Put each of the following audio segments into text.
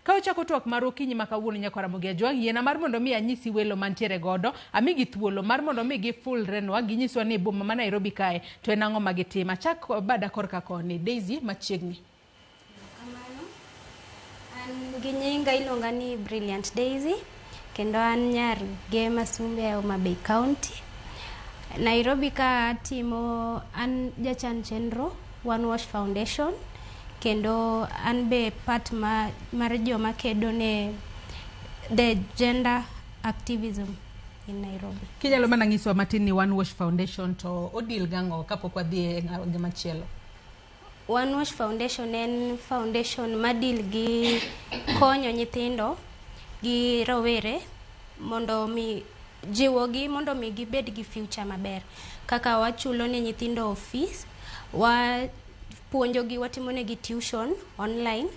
Ka ochako twak mar okinyi ma kawuono Nyakwara Mogejwa yiena mar mondo mi anyisi welo mantiere godo amigi thuolo mar mondo mi gifulrenwa ginyiswa ni boma ma Nairobi kae to en ang'o ma gitimo. Chak bada korka koni Daisy machiegni. An gi nyinga iluonga ni Brilliant Daisy kendo an nyar Gema Sumbe e Homa Bay County. Nairobi ka timo an jachan chenro One Wash Foundation kendo an be part mar joma kedo ne the gender activism in Nairobi. Kinyalo mana ngiswa matin ni One Wash Foundation to odil gango kapok wadhi e gima chielo. One Wash Foundation en foundation madil gi konyo nyithindo gi rawere mondo mi jiwogi mondo mi gibed gi future maber. Kaka wachulo ne nyithindo fees, wapuonjogi, watimonegi tuition online,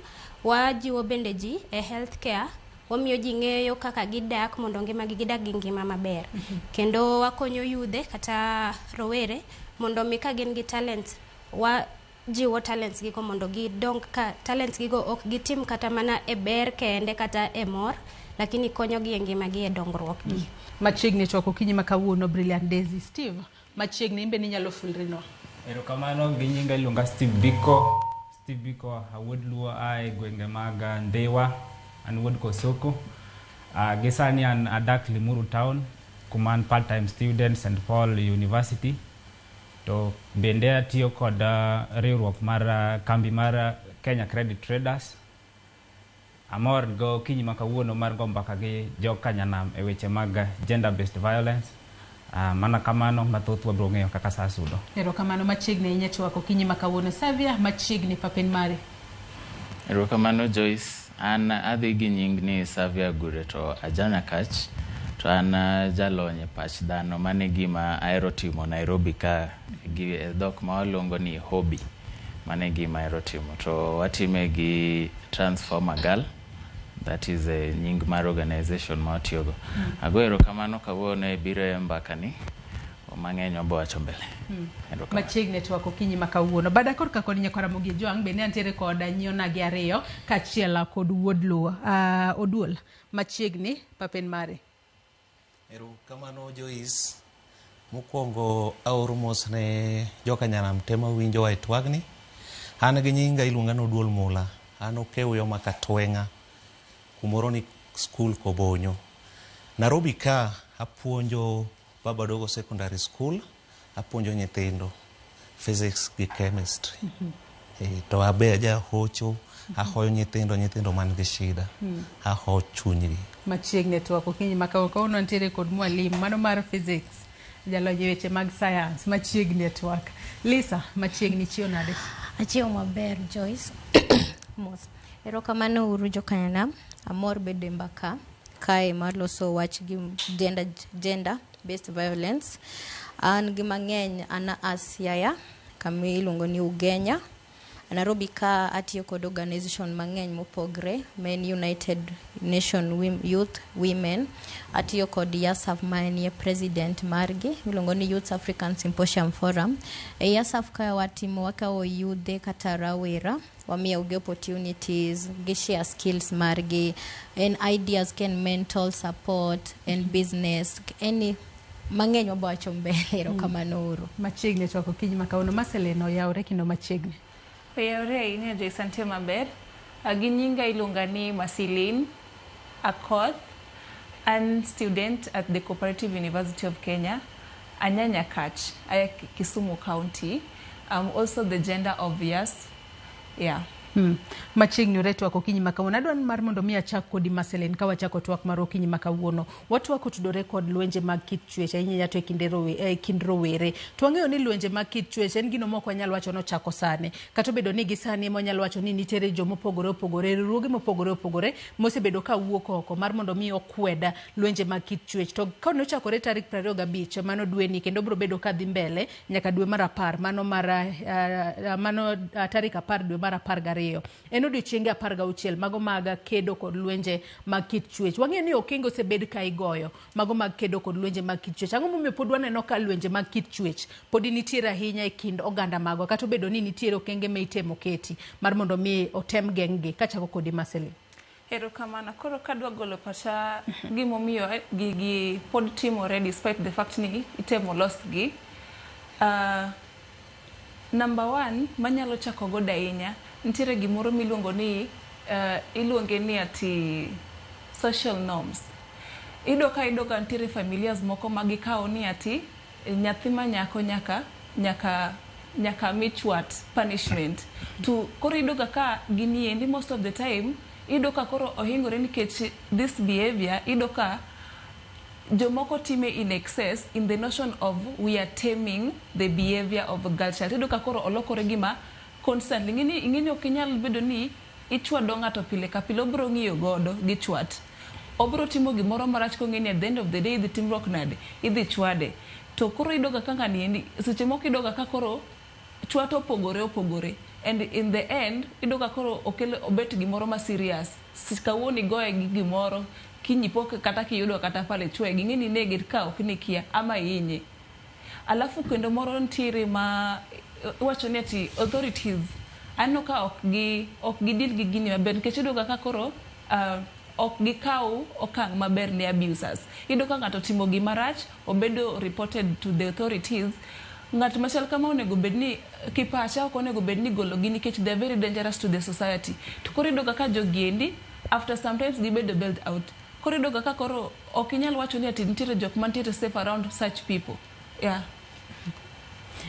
wajiwo bende ji e healthcare, wamiyo ji ng'eyo kaka gidak mondo ngimagi gidak gi ngima maber. Kendo wakonyo yudhe kata rowere mondo mi ka gin gi talents jiwo talents gigo mondo gidong ka talents gigo ok gitim kata mana e ber kende kata e mor lakini konyogi e ngimagi e dongruok gi. Machiegni choko kinyi ma kawuono Brilliant Daisy. Steve, machiegni imbe ni nyalo fulrino. Erokamano gi nyinga iluonga Steve Biko. Steve Biko awuod luo ae gwenge mag Ndewa an wuod Kosoko. Gisani an adak Limuru Town kuman part-time student St. Paul University. To bende atiyo kod riwruok mar kambi mar Kenya Credit Traders. Amor go kinyi ma kawuono mar go mbaka gi jokanyanam e weche mag gender based violence. Mana kamano mathoth wabro ng'eyo kaka saa sudo. Erokamano machiegni inyachwako kinyi ma kawuono. Savia machiegni papen mari. Erokamano Joyce, an adhi gi nying ni Savia Gure to ajanya kach. To an jalonye pach dhano mane gima aero timo Nairobi ka gi dhok ma waluongo ni hobby mane gima aero timo to watime gi Transformer Girl, that is a nying mar organization ma watiyogo. Ago erokamano kawuono e biro e mbakani mang'eny obo wacho mbele. Machiegni twako kinyi ma kawuono. Bada korka kod Nyakwara Mogejwa bende antiere kod nyiona gi ariyo kachiel kod wuod luo. Oduol machiegni papen mari. Erokamano Joyce, mokwongo aoro mos ne jokanyanam tema winjo wa twagni. An gi nyinga iluonga no Oduol Mula. An okew yo makatwenga kumoro ni school Kobonyo. Nairobi ka apuonjo Baba Dogo Secondary School, apuonjo nyithindo physics gi chemistry. To abe aja hocho ahoyo nyithindo man gi shida. Aho chunygi. Machiegni twako kinyi ma kawuono antiere kod mwalimu mano mar physics. Jalonye weche mag science machiegni twak. Lisa machiegni chiyo nade? Achiyo maber Joyce. Mos. Erokamano uru jokanyanam. Amor bede mbaka kae mar loso wach gi gender based violence. An gi mang'eny ana Asiaya kama iluongo ni Ugenya. Nairobi ka atiyo kod organization mang'eny mopogre, Men United Nation Youth Women, atiyo kod YASAF manie president margi, iluongo ni Youth African Symposium Forum. E YASAF ka watimo wakawo yudhe kata rawera, wamiyo gi opportunities, gi share skills margi, and ideas ken mental support and business, any mang'eny wabo wacho mbele. Erokamano uru. Machiegni twako kinyi ma kawuono. Marcelino yaore kino machiegni. Oyore ine Joyce maber. Gi nyinga iluonga ni Masilin Akoth. I'm student at the Cooperative University of Kenya, Anyanya Kach, Kisumu County. I'm also the gender obvious. Yeah. Machiegni uretu wako kinyi makawuono. Adwan mar mondo mi achak kodi Marcelin ka wachako twak mar okinyi makawuono. Watu wako tudore kod lwenje mag kit chwech ahinya to e kind rowere. To wang'eyo ni lwenje mag kit chwech en gino moko wanyalo wacho no chako sane. Kata bedo ni gisani monyalo wacho ni nitere jomo opogore riwruoge mopogore mosebedo ka wuok oko mar mondo mi okweda lwenje mag kit chwech. To ka nochakore tarik 25 mano dweni kendo biro bedo ka dhi mbele nyaka dwe mar 10 mano tarik 10 dwe mar 12. En odiochienge 16 mago mag kedo kod lwenje mag kit chwech. Wang'eyo ni okengo osebed ka igoyo mago mag kedo kod lwenje mag kit chwech. Ang'o momiyo pod waneno ka lwenje mag kit chwech pod nitiere ahinya e kind oganda mago kata bedo ni nitiere okenge ma itemo keti mar mondo mi otem geng'gi kachako kod Marcelin? Erokamano. Koro kadwa golo pacha gimomiyo gigi pod timore despite the fact ni itemo losgi. Number one, manyalo chako go ahinya, nitiere gimoro miluongo ni iluonge ni ati social norms. Ido ka nitiere familias moko magikawo ni ati nyathi ma nyako nyaka michwat punishment. To koro idoga ka gini endi most of the time ido ka koro ohingore nikech this behavior ido ka jomoko time in excess in the notion of we are taming the behavior of a girl child. Ido ka koro olokore gima constantly ingini okinyal bedo ni ichwado ng'ato pile ka pile, obro ng'iyo godo gi chwat, obro timo gimoro marach kong'eni at the end of the day idhi timruok nade, idhi chwade. To koro idoga ka ng'ani endi seche moko idoga ka koro chwat opogore and in the end idoga koro obet gimoro ma serious. Kawuono igoye gi gimoro, kinyi pok kata kiyudo kata pale chwe ging'eni nege ka ok nikia ama inye. Alafu kendo moro ntiere ma wacho ni ati authorities ano ka ok gidil gi gini maber nikech idoga ka koro ok gikaw okang' maber ne abusers. Ido ka ng'ato timo gima rach, obedo reported to the authorities, ng'at machal kama onego bedni kipacha ok onego bedni golo gini nikech they are very dangerous to the society. To koro idoga ka jogiendi after sometimes gibedo bailed out. Koro idoga ka koro ok inyal wacho ni ati nitiere jok mantiere safe around such people. Yeah.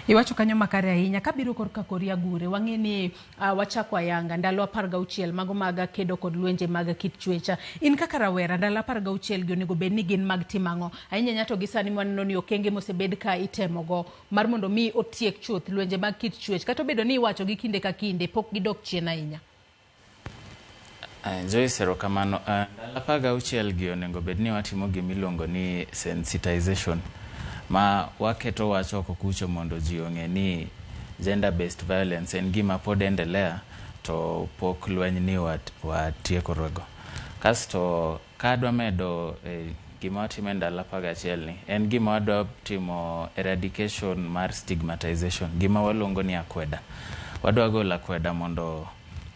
Iwacho kanyo makare ahinya. Kabiro korka Korea Gure, wang'eni wachako ayanga ndalo 16 mago maga kedo kod lwenje maga kit chwecha. In kaka rawera ndalo 16 gi onego bedni gin mag timang'o. Ahinya nyato gi sani mwaneno ni okenge mosebed ka itemogo mar mondo mi otiek chuth lwenje mag kit chwech. Kata obedo ni iwacho gi kinde ka kinde pok gidok chien ahinya. Joyce, erokamano. Ndalo 16 gi onego bedni watimo gimiluongo ni sensitization, ma waketo wacho kucho mondo ji ong'e ni gender based violence en gima pod endelea to pok lweny ni watieko rego. Kasto kadwa medo gima watimo ndalo 11 ni en gima wadwa timo eradication mar stigmatization, gima waluongo ni akweda. Wadwa golo akweda mondo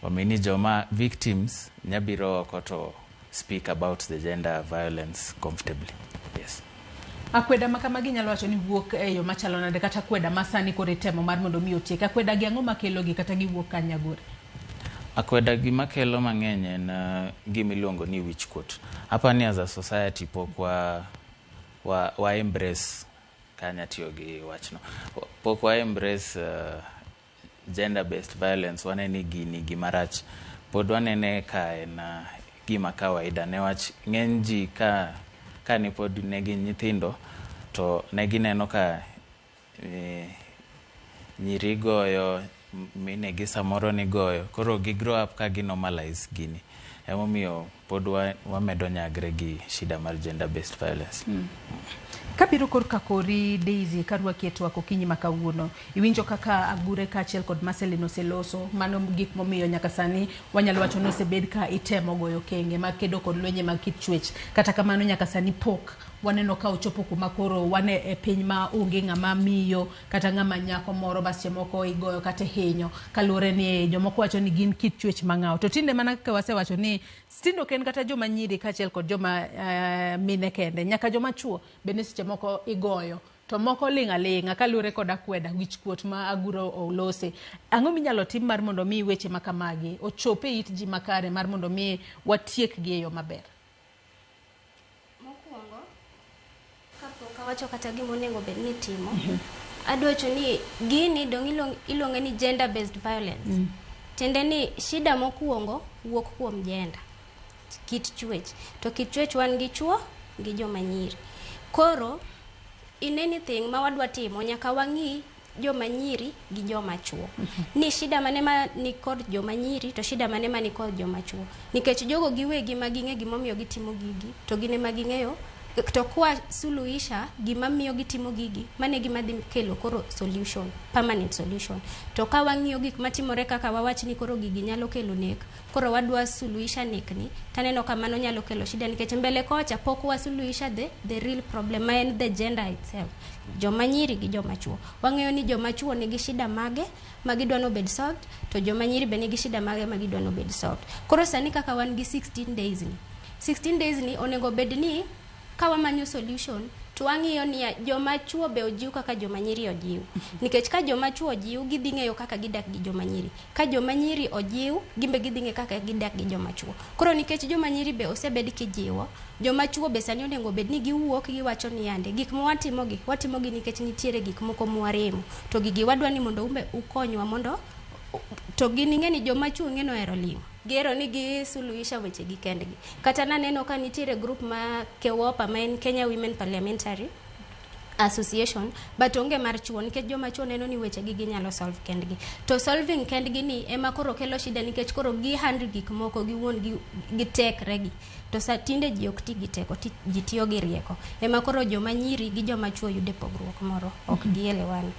wamini joma victims nyabiro oko to speak about the gender violence comfortably. Yes. Akweda makamagi nyalo wacho ni wuok yo machalo nade kata akweda masani kore temo mar mondo mi otiek. Akweda gi ang'o makelo gi kata giwuok Kanyagore? Akweda gi makelo mang'eny en gimiluongo ni witch court. Hapa ni as a society pok wa embrace kanya tiyo gi wachno. Pok wa embrace gender based violence, waneni gini gimarach. Pod wanene ka en gima kawaida newach ng'eny ji ka ni pod negi nyithindo to negi neno ka nyiri goyo, mine gi samoro ni goyo, koro gi grow up ka gi normalize gini. Emomiyo pod wamedo nyagre gi shida mar gender based violence. Kabiro korka kori Daisy karwaki etwak okinyi makawuono, iwinjo kaka Agure kaachiel kod Marcelin oseloso mano gik momiyo nyaka sani wanyalo wacho ni osebed ka itemo goyo kenge makedo kod lwenje mag kit chwech. Kata kamano nyaka sani pok waneno ka ochopo kuma koro wane e piny ma onge ng'ama miyo kata ng'ama nyako moro bas moko igoyo kata hinyo kalure ni jomoko wacho ni gin kit chwech mang'aw. To tinde mana kaka wasewacho ni stindo ken kata joma nyiri kaachiel kod joma mine kende, nyaka joma chuo bende seche moko igoyo. To moko ling'a kalure kod akweda wich kuot ma Aguro olose. Ang'o minyalo tim mar mondo mi weche makamagi ochope it ji makare mar mondo mi watiek gi yo maber? Mokwongo kapok awacho kata gima onego bed ni timo, adwacho ni gini dong ilonge ni gender based violence. Tiende ni shida mokwongo wuok kuom gender, kit chwech. To kit chwech wan gi chuo gi joma nyiri. Koro in anything ma wadwa timo nyaka wang'i joma nyiri gi joma chuo. Ni shida mane ma ni kod joma nyiri to shida mane ma ni kod joma chuo. Nikech jogo giwegi ma ging'e gimomiyo gitimo gigi to gine ma ging'eyo tokuwa suluhisha gima miyo gitimo gigi mane gima dhi kelo koro solution, permanent solution. To ka wang'iyo gik matimore kaka wawach ni koro gigi nyalo kelo nek, koro wadwa suluhisha nek ni, taneno kamano nyalo kelo shida nikech mbele kocha pok wasuluhisha the real problem and the gender itself. Joma nyiri gi joma chuo. Wang'eyo ni joma chuo nigi shida mage magidwa no bed solved, to joma nyiri be nigi shida mage magidwa no bed solved. Koro sani kaka wan gi 16 days ni. 16 days ni onego bed ni kawa manyo solution to wang'iyo ni joma chuo be ojiw kaka joma nyiri ojiw. Nikech ka joma chuo ojiw gidhi ng'eyo kaka gidak gi joma nyiri. Ka joma nyiri ojiw gimbe gidhi ng'eyo kaka gidak gi joma chuo. Koro nikech joma nyiri be osebed kijiwo, joma chuo be sani onego bed ni giwuok giwacho ni yande gik ma watimo gi nikech nitiere gik moko mwaremo. To gigi wadwa ni mondo umbe ukonywa mondo to gini ng'eni joma chuo ng'eno hero ling'o. Gero ni gi suluhisha weche gi kendgi. Kata naneno ka nitiere group ma KEWOPA ma en Kenya Women Parliamentary Association, but onge mar chuo nikech joma chuo neno ni weche gi nyalo solve kendgi. To solving kendgi ni ema koro kelo shida nikech koro gi handle gik moko gi wuon gi tekre gi. To sa tinde ji ok ti gi teko, ji tiyo gi rieko. Ema koro joma nyiri gi joma chuo yude pogruok moro, ok gielewani.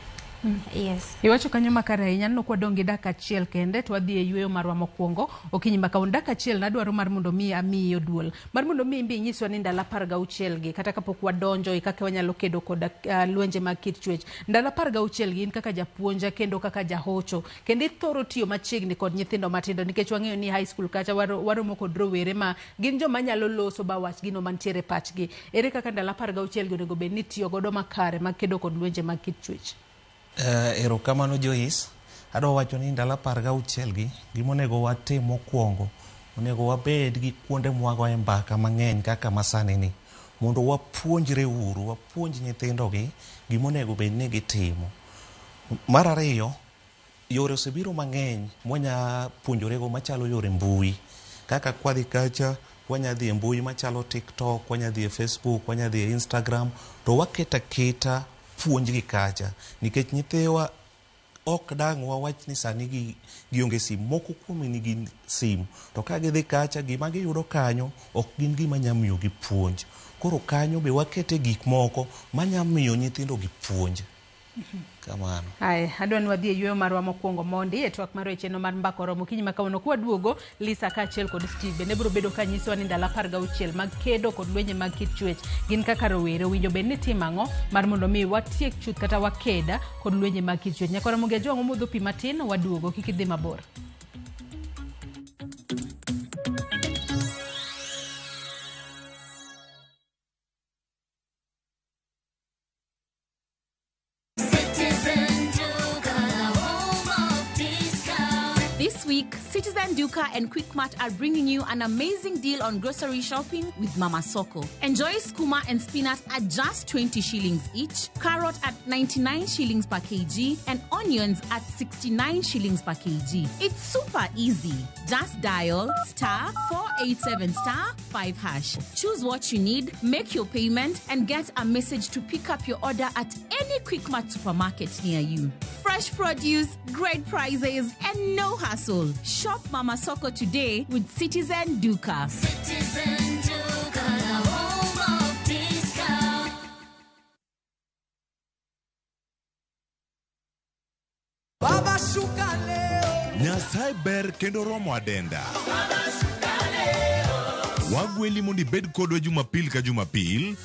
Yes. Iwacho kanyo makare ahinya no kwa dongi dak achiel kende to wadhi e yweyo marwa mokwongo okinyi makaon dak achiel nadwaro mar mondo mi amiyo duol mar mondo mi imbi nyiswa ni ndala 16 gi kata kapok wadonjo kaka wanyalo kedo kod lwenje mag kit chwech ndala 16 gi in kaka japuonja kendo kaka jahocho kendo ithoro tiyo machiegni kod nyithindo matindo nikech wang'eyo ni high school kacha waromo kod rowere ma gin joma nyalo loso ba wach gino mantiere pachgi. Ere kaka ndala 16 gi onego bed ni tiyo godo makare mag kedo kod lwenje mag kit chwech? Erokamano Joyce, adwa wacho ni ndala 16 gi gimonego watim mokwongo onego wabed gi kuonde mwagoe mbaka mang'eny kaka masani ni mondo wapuonjre uru, wapuonj nyithindo gi gimonego bed ni gitimo. Mar ariyo, yore osebiro mang'eny mwanya puonjorego machalo yore mbui kaka kwadhi kacha wanya dhi e mbui machalo TikTok, wanya dhi e Facebook, wanya dhi e Instagram, to waketa keta puonj gi kacha nikech nyithiwa ok dang' wawach ni sani gionge simu, moko kuom nigi simu to ka gidhi kacha gima giyudo kanyo ok gin gima nyamiyo gi puonj. Koro kanyo be wakete gik moko manyamiyo nyithindo gi puonj. Kamano. Hai, adwa ni wadhi e yweyo marwa mokwongo mondi e twak mar wecheno mar mbako romo kinyi makawuono kwa duogo Lisa kaachiel kod Steve bende biro bedo ka nyisowa ni ndala 16 mag kedo kod lwenje mag kit chwech gin kaka rowere winjo bed ni timo ang'o mar mondo mi watiek chuth kata wakeda kod lwenje mag kit chwech. Nyaka Ramogi Ajwang' modho pi matin waduogo kik idhi mabor. This week, Citizen Duka and Quickmart are bringing you an amazing deal on grocery shopping with Mama Soko. Enjoy skuma and spinach at just 20 shillings each, carrot at 99 shillings per kg, and onions at 69 shillings per kg. It's super easy. Just dial *487*5#. Choose what you need, make your payment, and get a message to pick up your order at any Quickmart supermarket near you. Fresh produce, great prices, and no hassle. Shop Mama Soko today with Citizen Duka. Citizen Duka, the home of discount. Baba shuka leo. Nyasai ber kendo romo adenda. Baba shuka leo. Wagweli mundi bed kodwa Jumapil ka Jumapil.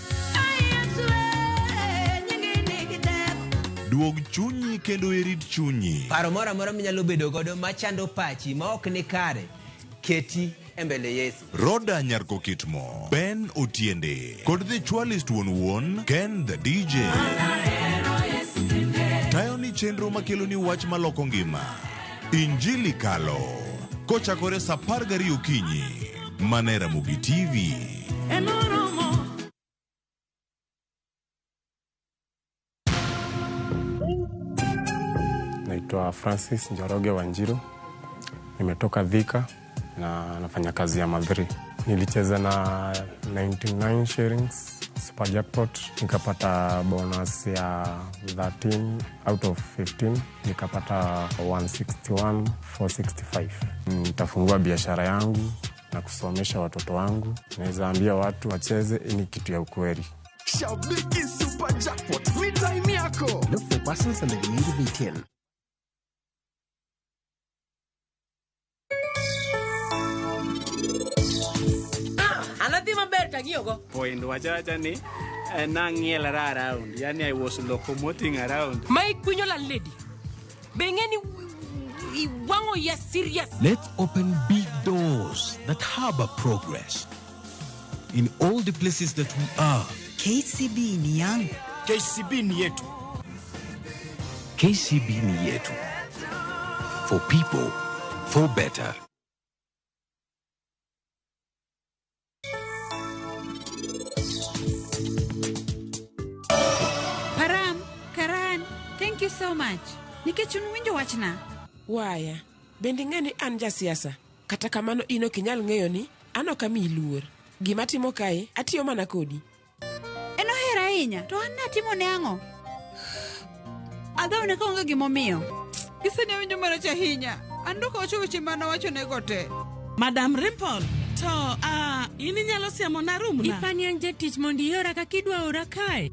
Duog chunyi kendo irit chunyi. Paro mora mora minyalo bedo godo machando pachi ma ok ni kare. Keti embele Yesu. Roda Nyarko Kitmo, Ben Otiende, kod the Chwalist Won, Ken the DJ. Tayo ni chenro makelo ni wach maloko ngima. Injili kalo. Kochakore sa 12 okinyi. Manera Mugi TV. Naitwa Francis Njoroge Wanjiru. Nimetoka Thika na nafanya kazi ya Madhri. Nilicheza na 99 shillings super jackpot, nikapata bonus ya 13 out of 15, nikapata 161,465. Nitafungua biashara yangu na kusomesha watoto wangu. Naweza ambia watu wacheze, ni kitu ya ukweli. Shabiki Super Jackpot, ni time yako. Look for buses and the need to be 10. Anadhi maber tagiogo. Point wachacha ni nangiel around. Yani I was locomoting around. Mike Kunyola lady. Bengeni wango ya serious. Let's open big doors that harbor progress. In all the places that we are. KCB ni yangu. KCB ni yetu. KCB ni yetu. For people, for better. Karan, thank you so much. Nikech unwinjo wachna. Waya, bendi ng'eni an jasiasa. Kata kamano ino kinyal ng'eyo ni ano kami iluor. Gima timo kae, atiyo mana kodi. Eno hera ahinya, to an natimo ne ang'o? Adhone ka onge gimomiyo. Gisene winjo marach ahinya. Anduko wacho weche mana wacho nego te. Madam Rimple, to ini nyalo siamo na room na. Ipani an jatich mondi iora kakidwa ora kae.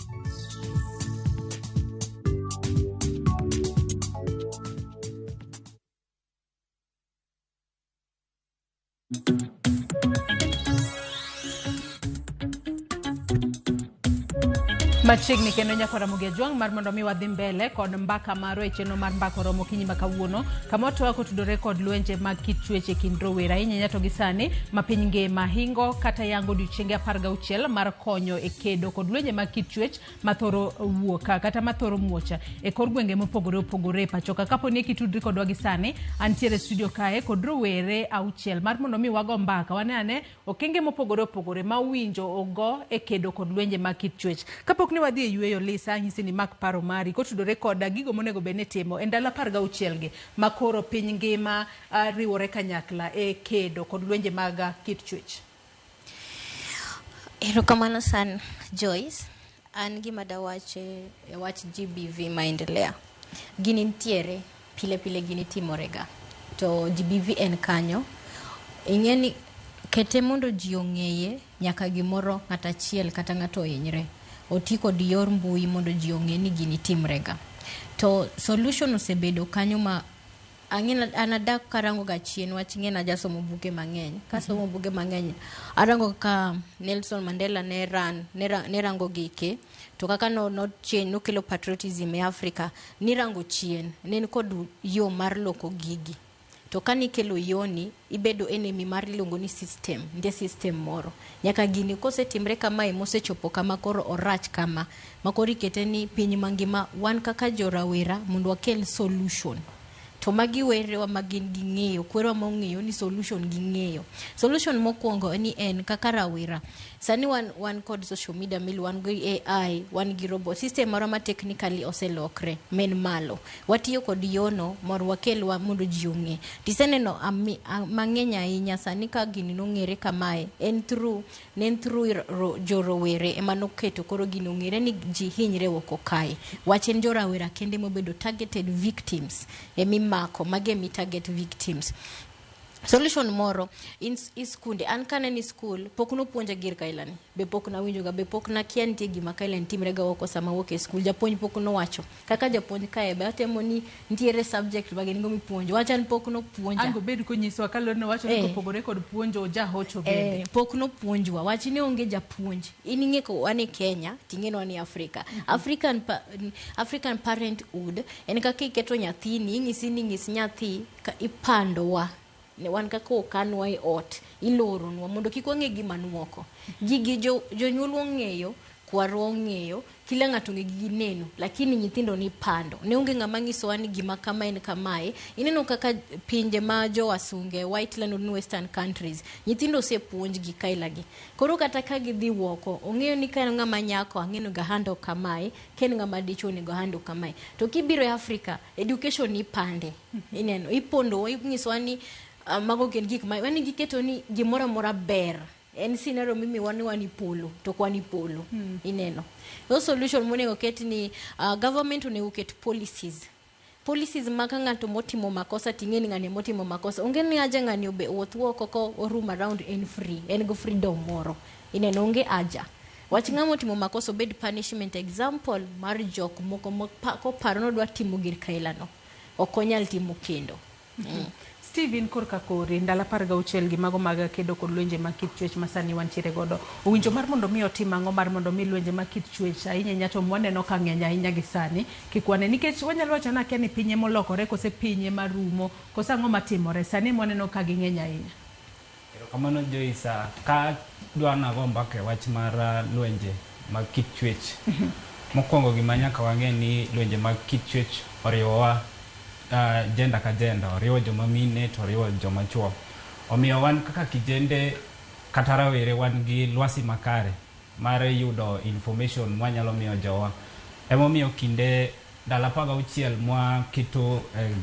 Machiegni kendo nyako Ramogi Ajwang' mar mondo mi wadhi mbele kod mbaka maro e chenro mar mbako romo kinyi makawuono kama to wako tudore kod lwenje mag kit chweche kind rowere ahinya to gi sani ma piny ngima hingo kata yango odiechienge 16 mar konyo e kedo kod lwenje mag kit chwech mathoro wuoka kata mathoro muocha e kor gwenge mopogore opogore pachoka kapo ni kitudri kodwa gi sani antiere studio kae kod rowere auchiel mar mondo mi wago mbaka wanane okenge mopogore opogore ma winjo ogo e kedo kod lwenje mag kit chwech kapok ni wadhi e yueyo Lisa nyisi ni mak paro mari kotudore koda gigo monego bene timo e ndalo 16 gi makoro piny ngima riwore kanyakla e kedo kod lwenje mag kit chwech. Erokamano sana Joyce, an gima dawache wach GBV maendelea. Gini ntiere pile pile gini timorega. To GBV en kanyo. Ingeni kete mondo ji ong'eye nyaka gimoro ng'ata chiel kata ng'ato hinyre. Otiko di yor mbui mondo ji ong'e ni gini timrega. To solution osebedo kanyo ma ang'ina anadak karango ga chien wach ng'ena jasomo buge mang'eny. Kasomo buge mang'eny arango ka Nelson Mandela ne rango gike to kaka no chien no kelo patriotism e Africa ni rango chien nen kod yo mar loko gigi. To kani kelo yoni ibedo enemy mar luongo ni system, nde system moro. Nyaka gini kose timre kama mose chopo kama koro orach kama makori keteni piny mangima wan kaka jorawera mondo wakel solution. To magi werewa magin ging'eyo, kwerwa mong'eyo ni solution ging'eyo. Solution mokwongo ni en kaka rawera. Sani wan kod social media milu wan gi AI, wan gi robot. System moro ma technically oselokre, men malo. Watiyo kod yono mor wakelwa mondo ji ong'e. Tiseneno mang'eny ahinya sani ka gini nong'ere kamae. Nen through jorowere ema noketo koro gini ong'ere ni ji hinyre woko kae. Wachen jorawera kende mobedo targeted victims. Mako magemi target victims. Solution moro in skunde an kane ni school pokno puonja gir kailani be pokna winjo ga be pokna kiantie gima kailani timrega woko sama wuok e school japuonj pokno wacho kaka japuonj kae be atemo ni ntiere subject mageni ngomi puonjo wachan pokno puonja ango bed ko nyiso kalorno wacho ni kopogore kod puonjo jahocho bende pokno puonjwa wach ni onge japuonj ining'e ko wane Kenya ting'eno ni Africa African parenthood en kaka iketo nyathini ng'is nyathi ka ipandowa ne wan kako kanwa e ot iloronwa mondo kik wang'e gima nuoko gigi jonyuol ong'eyo kwarwa ong'eyo kila ng'ato ng'e gigi neno lakini nyithindo ni pando ne onge ng'ama ng'isowa ni gima kama en kamae ineno kaka pinje ma jo wasunge white land and western countries nyithindo osepuonj gi kailagi koro kata ka gidhi woko ong'eyo ni ka ng'ama nyako ang'eno ga hando kamae ken ng'ama dicho ni ga hando kamae to kibiro e Africa education ni pande ineno ipondo ing'isowa ni mago ken gik ma wani giketo ni gimora mora ber en sinero mimi wani polo to kwani polo ineno. The solution monego ket ni government onego ket policies policies maka ng'ato motimo makosa ting'eni ng'ani motimo makosa onge ni aja ng'ani obe wuotho koko room around en free en go freedom moro ineno onge aja wach ng'amo timo makosa obed punishment example mar jok moko ko paro no dwa timo gir kailano okonyal timo kendo Steven korka kori ndala 16 gi mago mag kedo kod lwenje mag kit chwech masani wantiere godo owinjo mar mondo mi otim ang'o mar mondo mi lwenje mag kit chwech ahinya nyato mwaneno ka ng'eny ahinya gi sani kikwane nikech wanyalo wacho na kia ni pinye molokore kose pinye marumo kose ang'o matimore sani mwaneno ka ging'eny ahinya. Kamano Joyce, ka dwana go mbake wach mar lwenje mag kit chwech mokwongo gima nyaka wang'e ni lwenje mag kit chwech oriwowa gender ka gender, oriwo joma mine to oriwo joma chuo. Omiyo wan kaka kijende kata rawere wan gi lwasi makare mar yudo information mwanyalo miyo jowa. Emomiyo kinde ndala 16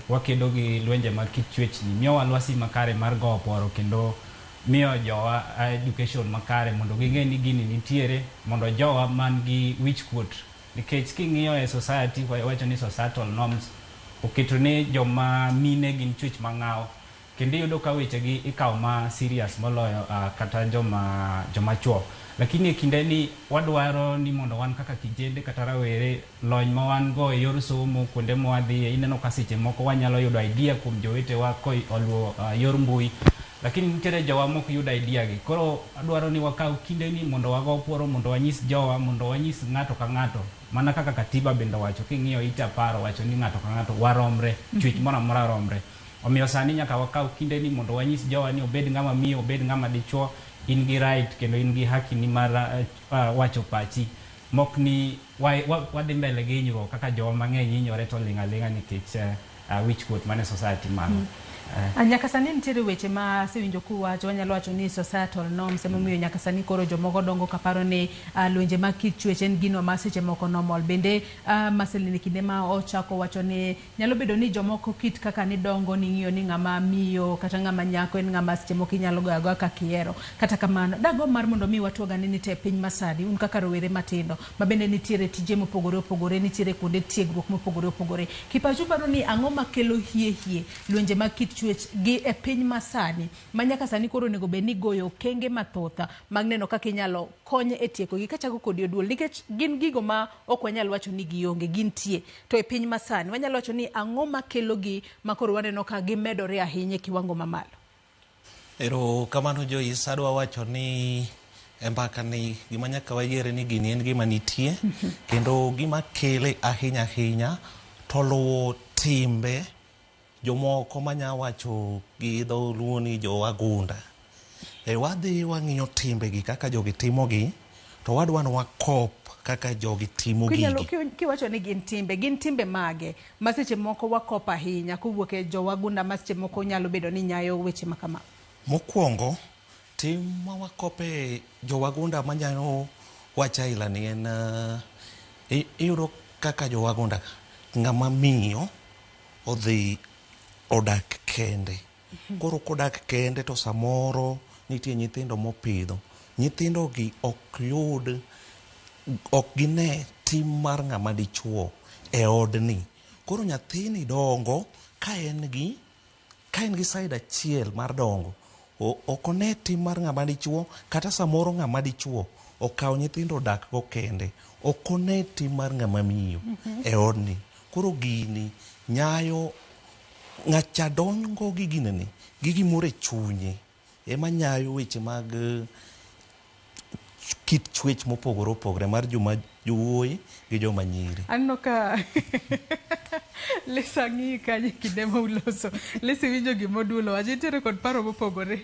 wakedo gi lwenje mag kit chwech ni miyowa lwasi makare mar go poro kendo miyo jowa education makare mondo ging'e ni gini nitiere mondo jowa man gi wich kuot nikech king'iyo e society wacho ni societal norms oketo ne joma mine gin chwech mang'aw kendo yudo ka weche gi ikaw ma serious moloyo kata joma chuo lakini e kinde ni wadwaro ni mondo wan kaka kijende kata rawere lony ma wan go e yor somo kuonde mwadhi ineno ka seche moko wanyalo yudo idea kuom jowetewa ko oluwo yor mbui lakini nitiere jowa mok yudo idea gi koro adwaro ni wakaw kinde ni mondo wago puoro mondo wanyis jowa mondo wanyis ng'ato ka ng'ato mana kaka katiba bende wacho king'iyo ita paro wacho ni ng'ato ka ng'ato waromre chwech moro amora romre omiyo sani nyaka wakaw kinde ni mondo wanyis jowa ni obed ng'ama miyo obed ng'ama dichuo in gi right kendo in gi haki ni mar wacho pachi mok ni wadhi mbele gi hinyruok kaka jowa mang'eny hinyore to ling'aling'a nikech wich kuot mane society mano. Nyaka sani nitiere weche ma sewinjo kuwacho wanyalo wacho ni societal norms emomiyo nyaka sani koro jomoko dongo kaparo ni lwenje mag kit chwech en gino ma seche moko normal bende Marceline kinde ma ochako wacho ni nyalo bedo ni jomoko kit kaka ni dongo ni ng'iyo ni ng'ama miyo kata ng'ama nyako en ng'ama seche moko inyalo goyo ka kiero kata kamano dago mar mondo mi watuoga ni te piny masadi un kaka rowere matindo ma bende nitiere tije mopogore opogore nitiere kuonde tiegruok mopogore opogore kipacho paro ni ang'o makelo hie lwenje mag kit chwech gi e piny masani manyaka sani koro nego be ni goyo kenge mathotha mag neno kaka inyalo konye e tieko gi kachako kod yoduol nikech gin gigo ma ok wanyal wacho ni gionge gintie to e piny masani wanyalo wacho ni ang'o makelo gi makoro waneno ka gimedore ahinya e kiwango mamalo. Ero kamano Joyce, adwa wacho ni mbaka ni gima nyaka wayiere ni gini en gima nitie kendo gima kele ahinya to luwo timbe jomoko manya wacho gi dho luo ni jowagunda wadhi wang'iyo timbe gi kaka jogi timo gi to wadwa wakop kaka jogi timo gigi kiwacho ni gin timbe mage ma seche moko wakop ahinya kowuok e jowagunda ma seche moko nyalo bedo ni nyayo weche makama. Mokwongo tim ma wakope jowagunda manyalo wacha ila ni en iyudo kaka jowagunda ng'ama miyo odhi odak kende koro kodak kende to samoro nitie nyithindo mopidho nyithindo gi ok gine tim mar ng'ama dichuo e odni koro nyathini dongo ka en gi side achiel mar dongo ok one tim mar ng'ama dichuo kata samoro ng'ama dichuo okawo nyithindo dak go kende ok one tim mar ng'ama miyo e odni koro gini nyayo ng'acha dongo gi ginene gi gimore chunye ema nyayo weche mag kit chwech mopogore opogore mar joma jowuoyi gi joma nyiri. Anno ka Lisa ng'i kanye kinde ma uloso Lisa winjo gimodulo waje tere kod paro mopogore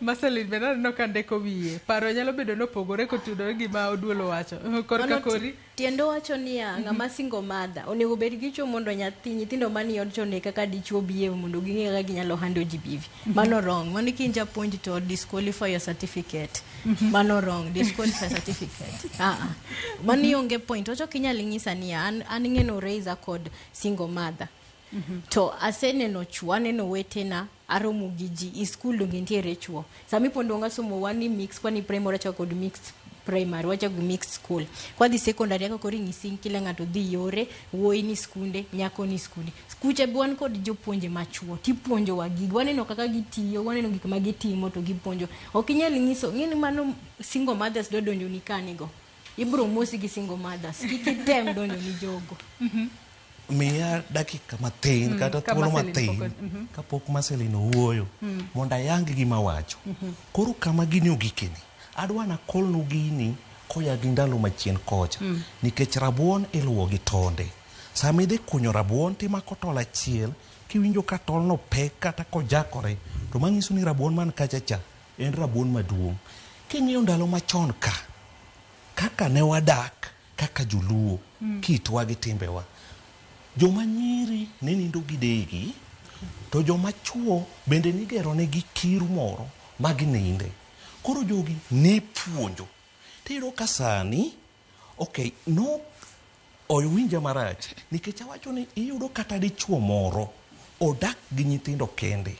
Marceline bende no ka ndeko wiye paro nyalo bedo nopogore kotudore gi ma oduolo wacho korka kori tiendo wacho ni ng'ama single mother onego bed gi chuo mondo nyithindo mani od chone kaka dichuo biye mondo ging'e kaka ginyalo handle GBV mano wrong mano kinja point to disqualify your certificate mano wrong disqualify certificate mani onge point ocho kinyalo ng'isa ni an ng'eno raise kod single mother to aseneno chuo aneno wetena aromo gi ji i school donge ntiere chuo sami pondo nga somo wani mix kwani primary cha kod mixed primary wachago mixed school. Kwa dhi secondary yako kori ng'isi kila ng'ato dhi yore, wuoyi ni skunde, nyako ni skunde. Skuche buon kod jopuonje machuo, tipuonjo wa gig, waneno kaka gitiyo, waneno gik ma gitimo to gipuonjo. Ok inyal ng'iso, ng'eni mano single mothers do donjo ni kanigo. Ibro mosi gi single mothers, kikitem donjo ni jogo. Miya dakika matin kata thuolo matin kapok Marceline owuoyo mondo ayang gima wacho. Koro kama gini ogikeni, adwa nakolnu gini koya gi ndalo machien kocha, nikech rabuon iluwo gi tonde. Sama idhi kunyo rabuon timako tol achiel, kiwinjo ka tolno pek kata kojakore, to mang'iso ni rabuon man kacha cha en rabuon maduong'. King'iyo ndalo machon ka, kaka ne wadak kaka joluo, kitwa gi timbewa, joma nyiri ne nindo gi degi, to joma chuo bende nigero ne gi kiru moro magininde. Koro jogi ne puonjo. Tiyudo ka sani, okay, no oyuwinja marach, nikech awacho ni iyudo kata dichuo moro odak gi nyithindo kende.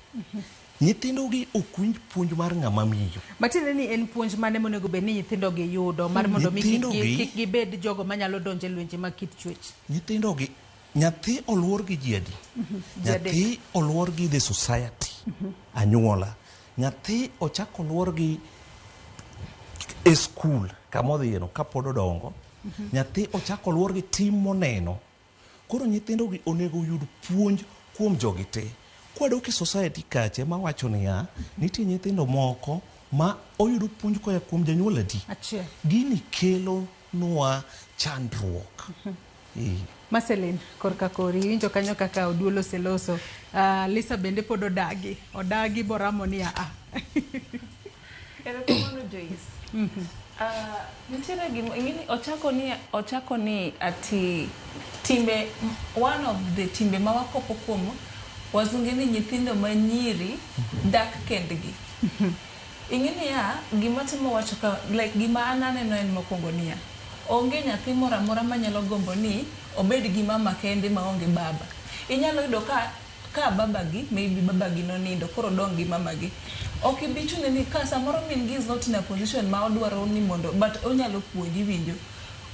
Nyithindo gi okwinj puonj mar ng'ama miyo. Matine ni en puonj mane monego bed ni nyithindo gi yudo mar mondo mi kik gibed jogo manyalo donjo e lwenje mag kit chwech. Nyithindo gi, nyathi oluor gi ji adi? Nyathi oluor gi the society, anyuola. Nyathi ochako oluor gi e skul kamodhieno kapod odongo. Nyathi ochako oluor gi tim moneno. Koro nyithindo gi onego yud puonj kuom jogi te. Kwadok e society kache mawacho niya, nitie nyithindo moko ma oyudo puonj koya kuom janyuol adi. Gini kelo nwa chandruok. Marceline, korka kori, winjo kanyo kaka Oduol oseloso. Lisa bende pod odagi boramo ni Erokamano Joyce. Nitiere gimo, ingini ochako ni ati timbe, one of the timbe mawakopo kuomo, wazunge ni nyithindo manyiri dak kendgi. Ingini ya, gima timo wacho ka, like gima ananeno en mokwongo niya, onge nyathi moro amora manyalo gombo ni obed gi mama kende maonge baba. Inyalo yudo ka babagi, maybe babagi nonindo, koro dong gi mamagi. Ok ibichune ni ka samoro min gi is not in a position ma odwaro ni mondo, but onyalo puonji winjo.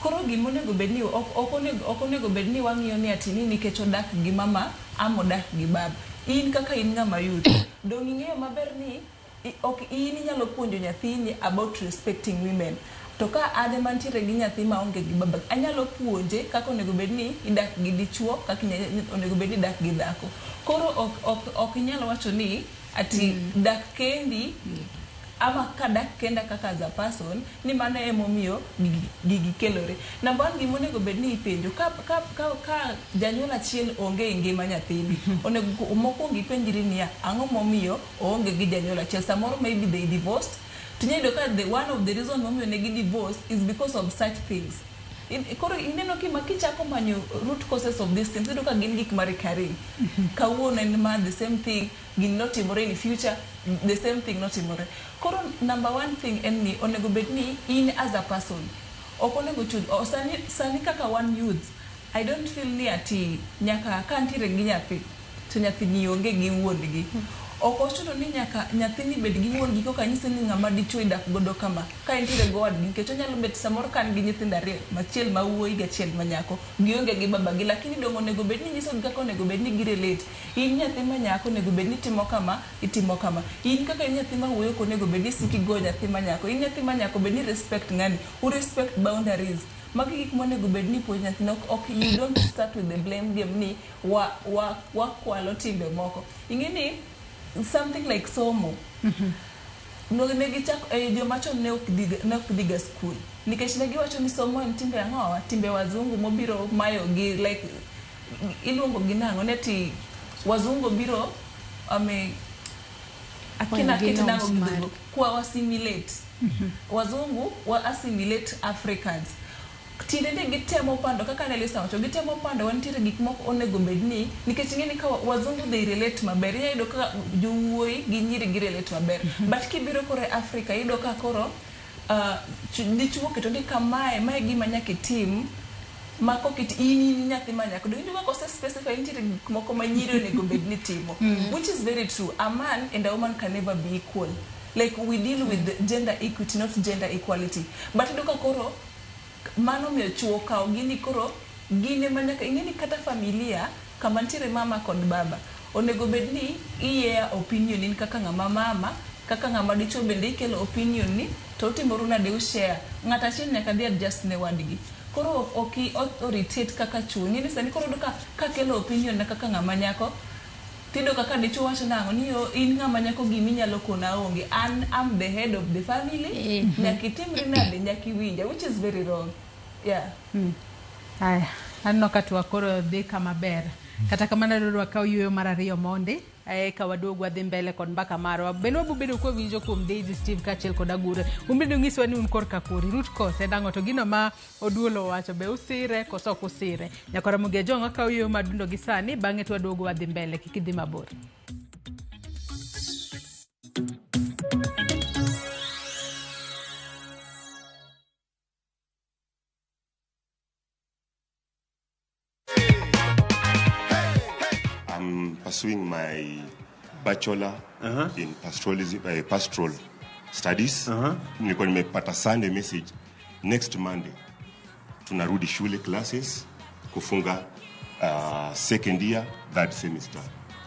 Koro gima onego bed ni, ok onego bed ni wang'iyo ni ati ni nikech odak gi mama ama odak gi baba. In kaka in ng'ama yuto, dong ing'eyo maber ni ok in inyalo puonjo nyathini about respecting women. To ka ade mantiere gi nyathi maonge gi baba, anyalo puonje kaka onego bed ni idak gi dichuo, kaka onego bed ni idak gi dhako. Koro ok inyalo wacho ni ati dak kendi ama ka dak kenda kaka as a person ni mano emomiyo gigi kelore. Number one, gima onego bed ni ipenjo ka janyuol achiel onge e ngima nyathini, onego mokwongo ipenjri niya, ang'o momiyo oonge gi janyuol achiel? Samoro maybe they divorced. Tunyedo ka one of the reasons momiyo ne gi divorce is because of such things. Koro ineno kichako manyo root causes of these things, ido ka gin gik marikari. Kawuono en ma the same thing, gin not timore in the future, the same thing not timore. Koro number one thing en ni onego bed ni in as a person. Ok onego chud, sani kaka one youth, I don't feel ni ati nyaka ka ntiere gi nyathi, to nyathi ni onge gi wuongi. Ok ochuno ni nyaka nyathini bed gi wuongi koka nyisi ni ng'ama dichuo idak godo kama. Ka entiere go wadgi, nikech onyalo bet samoro kan gi nyithindo ariyo, machiel ma wuoyi gi achiel ma nyako, gionge gi babagi, lakini dong onego bed ni nyiso kaka onego bed ni girelate. In nyathi ma nyako onego bed ni timo kama, itimo kama. In kaka nyathi ma wuoyi onego bed ni siki go nyathi ma nyako. In nyathi ma nyako bed ni respect ng'ani, respect boundaries. Magi gik monego bed ni puonj nyathino. Ok, you don't start with the blame game ni wakwalo timbe moko. Ingeni something like somo. No negi chako joma chon ne ok dhiga school. Nikech negi wacho ni somo en timbe ang'owa, timbe wazungu mobiro mayo gi, like iluongo gi nang'o neti wazungu biro akina kiti nango gidugo kwa assimilate. Wazungu wa assimilate Africans. Tinde ne gitemo pando kaka ne lisa wacho, gitemo pando wantiere gik moko onego bed ni, nikech ing'eni ka wazungu they relate maber, iyudo ka jowuoyi gi nyiri gi relate maber. But kibiro koro e Africa iyudo ka koro dichuo keto ni kamae, mae gima nyaka itim, mako kit in nyathi ma nyako. Do you know kose specify ntiere gik moko ma nyiri onego bed ni timo, which is very true. A man and a woman can never be equal. like we deal with gender equity, not gender equality. But iyudo ka koro mano miyo chuo kao gini koro gine manyaka ing'eni kata familia kama ntiere mama kod baba onego bed ni iye opinion in kaka ng'ama mama kaka ng'ama dichuo bende ikelo opinion ni to timoru na de share ng'ata achiel nyaka dhi adjust ne wadgi. Koro ok authoritate kaka chuo ng'eni sani koro ka kelo opinion na kaka ng'ama nyako tido kaka dichuo wacho nango ni in ng'ama nyako gimi nyalo kona onge I'm the head of the family nyaki timri nade nyaki winja, which is very wrong. Yeah. Haya, anno katwa koro dhi kama ber. Kata kamano dodwa kaw yueyo mar ariyo monde ka waduogo wadhi mbele kod mbaka marwa. Bende wabobedo kwa winjo kuom Daisy Steve kachiel kod Agure. Umbedo ng'iswa ni un korka kori root cause dango to gino ma Oduolo wacho be usire koso ok usire. Nyakora Mugia Jonga kaw yueyo madundo gi sani bang'e to waduogo wadhi mbele kik idhi mabor. I'm pursuing my bachelor in pastoral studies. Nilikuwa nimepata Sunday message next Monday tunarudi shule classes kufunga second year third semester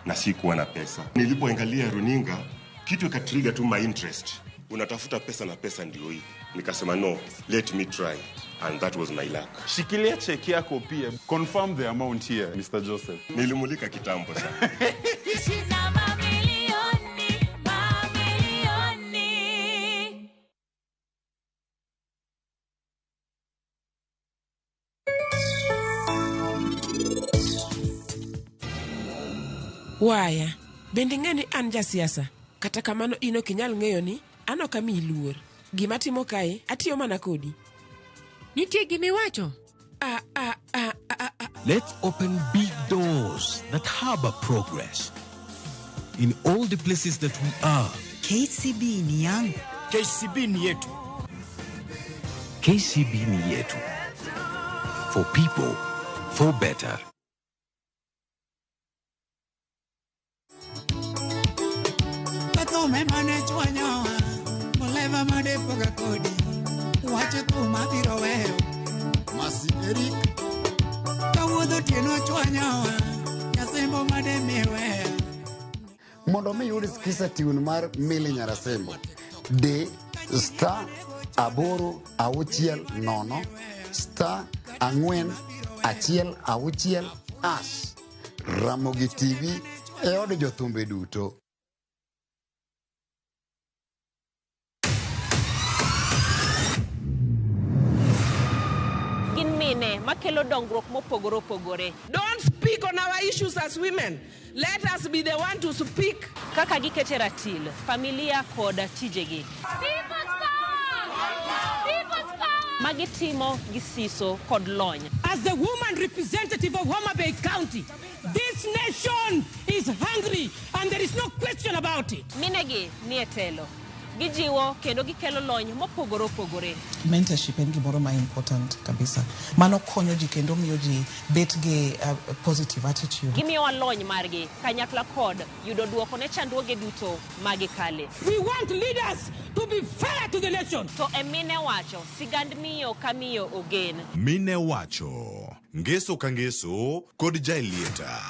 na sikuwa na pesa. Nilipoangalia runinga kitu ikatrigger tu my interest. Unatafuta pesa na pesa ndio hii. Nikasema no, let me try, and that was my luck. Shikilia cheki yako pia. Confirm the amount here, Mr. Joseph. Nilimulika kitambo sana. Waya, bende ng'eni an jasiasa. Kata kamano ino kinyal ng'eyo ni an ok amiyi luor. Gima timo kae atiyo mana kodi. Nitie gimiwacho? Let's open big doors that harbor progress. In all the places that we are. KCB ni yangu. KCB ni yetu. KCB ni yetu. For people, for better. Memane chwanyawa moleva made poga kodi wacho tu mabiro weyo masi Eric kawuodho tieno chwanyawa nyasembo made miwe mondo mi yud skisa tiun mar Mili Nyarasembo de star aboro auchiel nono star ang'wen achiel auchiel as Ramogi TV e od jothumbe duto. Makelo dongruok mopogore opogore. Don't speak on our issues as women. Let us be the one to speak. Kaka gikete ratil, familia kod tijegi. People's power! People's power! Magitimo gisiso kod lony. As the woman representative of Homa Bay County, this nation is hungry and there is no question about it. Minegi nietelo. Gijiwo kendo gikelo lony mopogore opogore. Mentorship en gimoro ma important kabisa. Mano konyo ji kendo miyo ji bet gi positive attitude. Gimiyo lony margi kanyakla kod yudo duoko ne chandruoge duto magikale. We want leaders to be fair to the nation. To emine wacho sigand miyo kamiyo ogen. Mine wacho ngeso ka ngeso kod jailieta.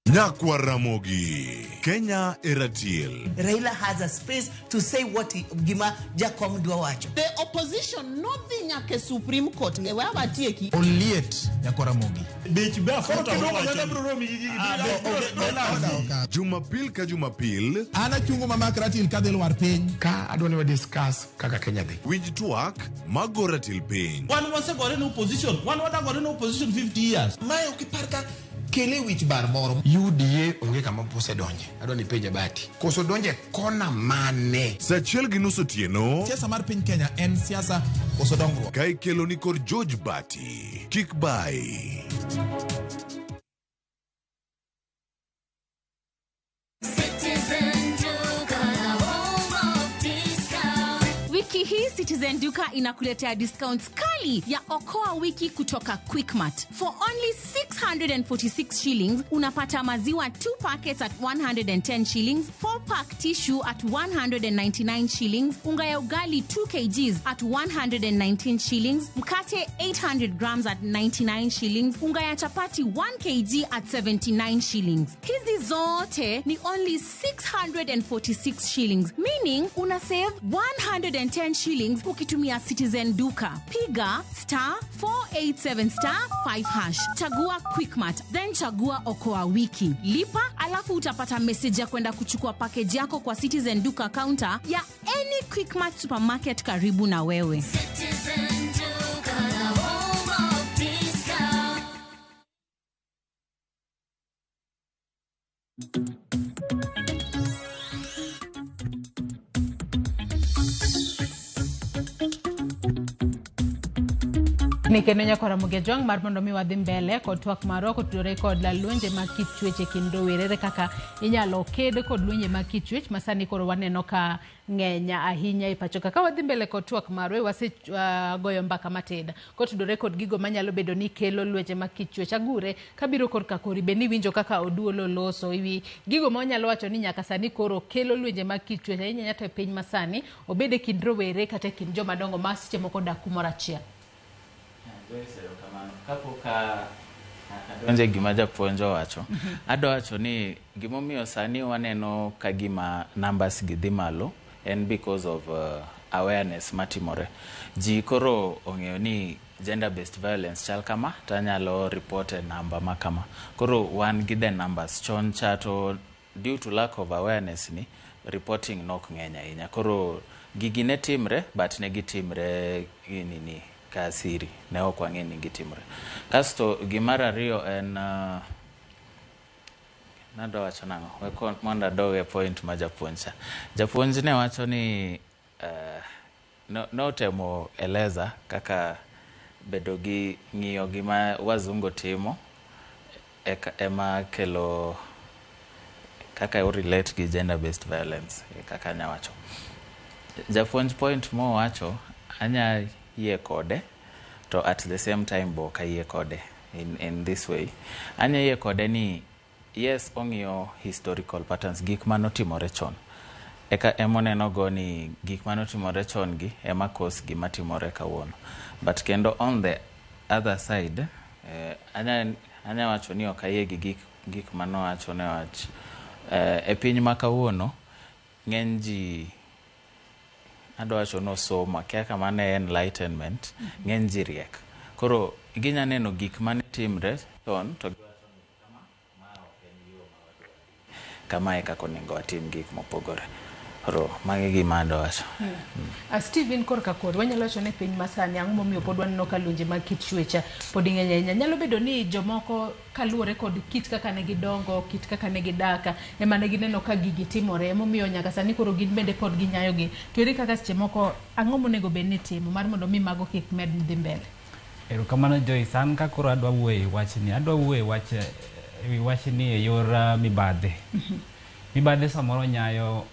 Nyakwa Ramogi, Kenya Eratiel. Raila has a space to say what Gima Jakom Dwawacho. The opposition, nothing like a Supreme Court. Onliet Nyakwa Ramogi. Jumapil ka Jumapil. Ana chungo mama Ratil kadel war piny. Ka adwani wa discuss kaka Kenya dhi. Wij tuak magora til piny. One was got in opposition. One was got in opposition 50 years. Mai ukiparka kele wich bar moro UDA onge kama pose donje adoni penja bati koso donje kona mane Sachiel gi nusu tieno siasa mar piny Kenya en siasa koso dongruok kai kelo ni kod George Bati kik bai Citizen Duka, home of discount. Wiki Wiki hii Citizen Duka inakuletea discounts kali ya Okoa Wiki kutoka Quickmart. For only 646 shillings, unapata maziwa 2 packets at 110 shillings, 4-pack tissue at 199 shillings, unga ya ugali 2 kgs at 119 shillings, mkate 800 grams at 99 shillings, unga ya chapati 1 kg at 79 shillings. Hizi zote ni only 646 shillings, meaning una save 110 shillings ukitumia Citizen Duka. Piga *487*5#. Chagua Quickmart, then chagua Okoa Wiki. Lipa, alafu utapata message ya kwenda kuchukua package yako kwa Citizen Duka counter ya any Quickmart supermarket karibu na wewe. Citizen Duka, the home of discount. Nikeno nyakora mugejong mar mondo mi wadhi mbele kod twak marwa kotudore kod lwenje mag kit chwech e kind rowerere kaka inyalo ked kod lwenje mag kit chwech masani koro waneno ka ng'enya ahinya e pacho ka wadhi mbele kod twak marwa wase goyo mbaka mateda kotudore kod gigo manyalo bedo ni kelo lwenje mag kit chwech agure kabiro kod kakori be ni winjo kaka oduolo loso iwi gigo ma onyalo wacho ni nyaka sani koro kelo lwenje mag kit chwech ahinya nyata e piny masani obede kind rowere kata e kind joma dongo ma seche moko dak kumoro achiel. Kapoka adonje gima japuonjo wacho ado wacho ni gimomiyo sani waneno ka gima numbers gi dhi malo and because of awareness matimore ji koro ong'eyo ni gender based violence chal kama tanyalo report a number makama koro wan gi the numbers chon chato due to lack of awareness ni reporting nok ng'eny ahinya koro gigi ne timre but ne gitimre nini kasiri ne ok wang'e ni gitimre. Kasto gimara ariyo en nado wacho nang'o mondo adoge point ma japuonja. Japuonj ne wacho ni notemo eleza kaka bedo gi ng'iyo gima wazungu timo ema kelo kaka o relate gi gender based violence kaka nya wacho. Japuonj point mo wacho anya yie kode to at the same time bo ka yie kode in this way anya yie kode ni yes ong'iyo historical patterns gik manotimore chon eka emoneno go ni gik manotimore chon gi ema cause gima timore kawuono but kendo on the other side anya wacho ni ok ayie gi gik manowacho ne wach e piny ma kawuono ng'eny ji adwacho no soma kaka mane enlightenment ng'eny ji riek koro ginya neno gik mane timre chon to kama e kako nego watim gik mopogore koro magi gima adwacho. Steven korka kod wanyalo wacho ne piny masani ang'o momiyo pod waneno ka lwenje mag kit chwecha pod ng'eny ahinya nyalo bedo ni jomoko kaluwore kod kit kaka ne gidongo kit kaka ne gidaka ema ne gineno ka gigi timore momiyo nyaka sani koro gin bende pod ginyayo gi to ere kaka seche moko ang'o monego bed ni timo mar mondo mi mago kik med dhi mbele. Erokamano Joyce, an ka koro adwa wuoyo wachni e yor mibadhi. Mibadhi samoro nyayo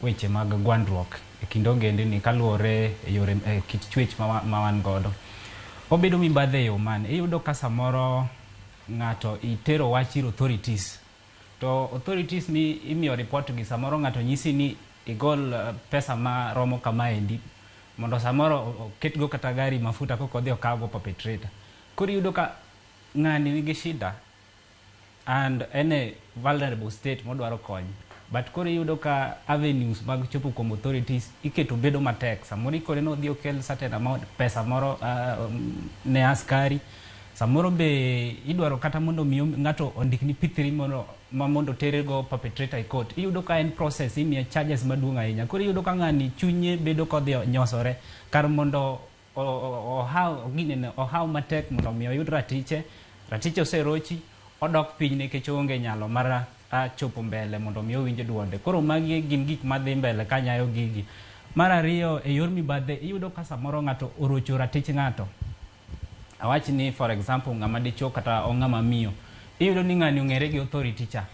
weche mag gwandruok e kind ogendni kaluwore e yore kit chwech ma wan godo. Obedo mibadhi e yo mane iyudo ka samoro ng'ato itero wach ir authorities to authorities ni imiyo report gi samoro ng'ato nyisi ni igol pesa ma romo kama endi mondo samoro ket go kata gari mafuta koko dhi okago perpetrator. Koro iyudo ka ng'ani nigi shida and ene vulnerable state modwaro kony but koro iyudo ka avenues mag chopo kuom authorities iketo bedo matek samoro ikore no dhi okel certain amount pesa moro ne askari samoro be idwaro kata mondo miyo ng'ato ondikni pithri mondo tere go perpetrator e court iyudo ka en process imiyo charges maduong' ahinya koro iyudo ka ng'ani chunye bedo kodhi nyosore kar mondo ohaw matek mondo miyo oyud ratiche oserochi odok piny nikech onge nyalo mar chopo mbele mondo miyo winjo duonde koro magi gin gik madhi mbele kanyayo gigi. Mar ariyo e yor mibadhi iyudo ka samoro ng'ato orocho ratich ng'ato awach ni for example ng'ama dichuo kata ng'ama miyo iyudo ni ng'ani ong'ere gi authority cha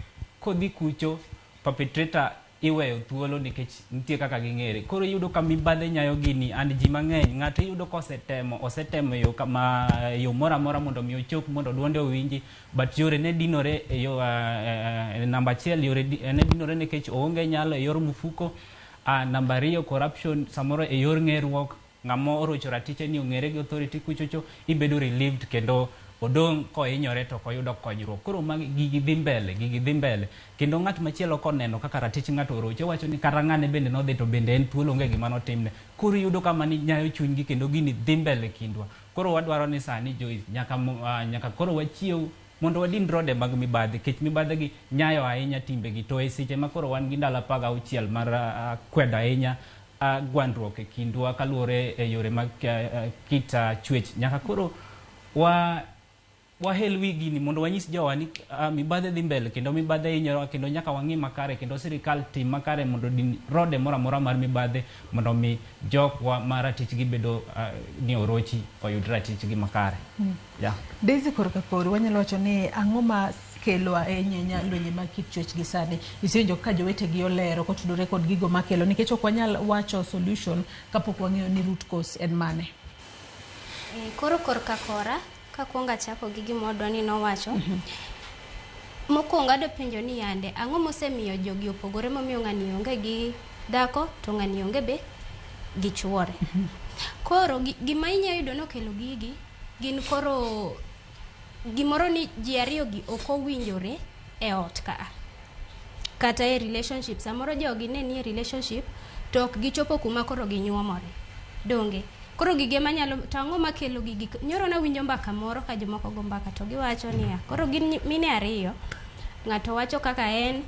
kodhi kucho perpetrator iweyo thuolo nikech nitie kaka ging'ere. Koro iyudo ka mibadhe nyayo gini and ji mang'eny ng'ato iyudo ka osetemo yo moro amora mondo mi ochop mondo duonde owinji, but yore ne dinore e yo namba achiel yore ne dinore nikech oonge nyalo e yor mfuko. Namba ariyo corruption samoro e yor ng'eruok, ng'ama orocho ratiche ni ong'ere gi authority kuchocho ibedo relieved kendo odong' kohinyore to koyudo konyruok. Koro gigi dhi mbele kendo ng'at machielo koneno kaka ratich ng'ato oroche wacho ni kata ng'ane bende nodhi to bende en thuolo onge gima notimne. Koro iyudo ka mani nyayo chunygi kendo gini dhi mbele kindwa. Koro wadwaro ni sani Joyce nyaka koro wachiew mondo wadin rode mag mibadhi, kech mibadhe gi nyayo ahinya timbe gi, to e seche ma koro wan gi ndalo 16 mar kwedo ahinya gwandruok e kindwa kaluwore e yore mag kit chwech. Nyaka koro wahel wi gini mondo wanyis jowa ni mibadhe dhi mbele kendo mibadhe hinyowa kendo nyaka wang'i makare kendo sirikal tim makare mondo din rode moro amora mar mibadhe mondo mi jokwa ma ratichgi bedo ni orochi oyud ratichgi makare. Daisy korka kori wanyalo wacho ni ang'o ma kelo ahinya lwenje mag kit chwech gi sani. Isenjo ka jowetegi olero kotudore kod gigo makelo nikech ok wanyal wacho solution kapok wang'eyo ni root cause en mane. Koro korka kora kakwonga chako gi gima wadwani nowacho. Mokwongo ado penjo ni yande ang'o mosemiyo jogi opogore momiyo ng'ani onge gi dhako to ng'ani onge be gi chuore. Koro gima inyalo yudo nokelo gigi gin koro gimoro ni ji ariyo gi ok owinjore e ot kata e relationship. Samoro jogi ne nie relationship to ok gichopo kuma koro ginyuomore donge. Koro gige manyalo tang'o makelo gigi. Nyoro na winjo mbaka moro ka jomoko go mbaka to giwacho niya koro gin mine ariyo, ng'ato wacho kaka en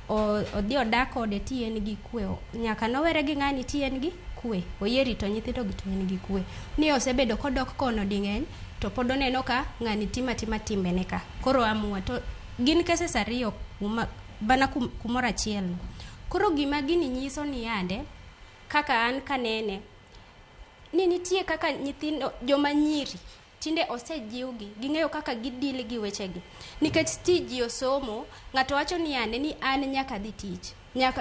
odhi odak ode tien gi kwe, nyaka nowere gi ng'ani tien gi kwe, oyie rito nyithindo gi tien gi kwe, ni osebedo kodok kono ding'eny to pod oneno ka ng'ani tima timbe ne ka. Koro amua to gin keses ariyo bana kumoro achiel. Koro gima gini nyiso ni yande kaka an kanene ni nitie kaka nyithindo joma nyiri tinde osejiwgi ging'eyo kaka gidil gi wechegi nikech tiji osomo. Ng'ato wacho ni yande ni an nyaka dhi tich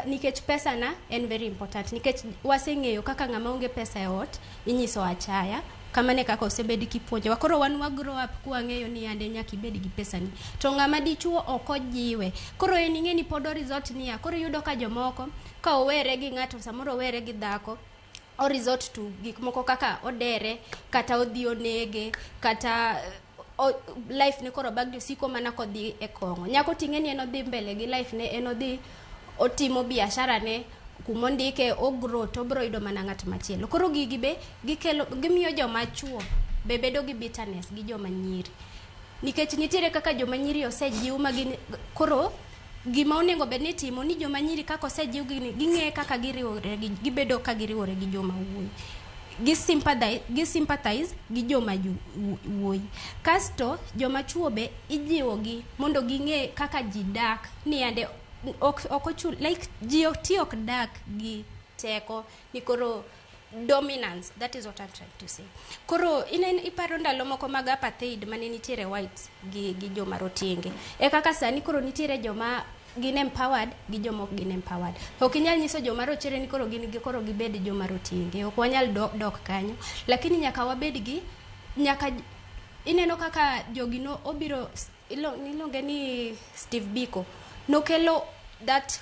nikech pesa na en very important nikech waseng'eyo kaka ng'ama onge pesa e ot inyiso achaya kamane kaka osebed kipuonjowa. Koro wan wa grow up kwang'eyo ni yande nyaka ibed gi pesa ni to ng'ama dichuo ok ojiwe. Koro en ing'e ni pod resort niya koro yudo ka jomoko ka owere gi ng'ato samoro owere gi dhako o resort to gik moko kaka odere kata odhi onege kata life ne koro bagdi siko mana kodhi e kongo. Nyako ting'e ni en odhi mbele gi life ne, en odhi otimo biashara ne kumondike ogro to bro yudo mana ng'at machielo. Koro gigi be gimiyo joma chuo be bedo gi bitterness gi joma nyiri nikech nitiere kaka joma nyiri osejiw magin koro gima onego bed ni timo ni joma nyiri kaka osejiw ging'e kaka giriwore gibedo ka giriwore gi joma wuoyi, gi sympathize gi joma wuoyi. Kasto joma chuo be ijiwo gi mondo ging'e kaka ji dak ni yande ok ochul like ji ok dak gi teko ni koro dominance, that is what I'm trying to say. Koro iparo ndalo moko mag apartheid mane nitiere whites gi joma rotenge e kaka sani koro nitiere joma gin empowered gi joma ok gin empowered. Ok inyal nyiso joma rochere ni koro gibed joma rotenge, ok wanyal dok kanyo, lakini nyaka wabed gi ineno kaka jogi no obiro nilonge ni Steve Biko nokelo that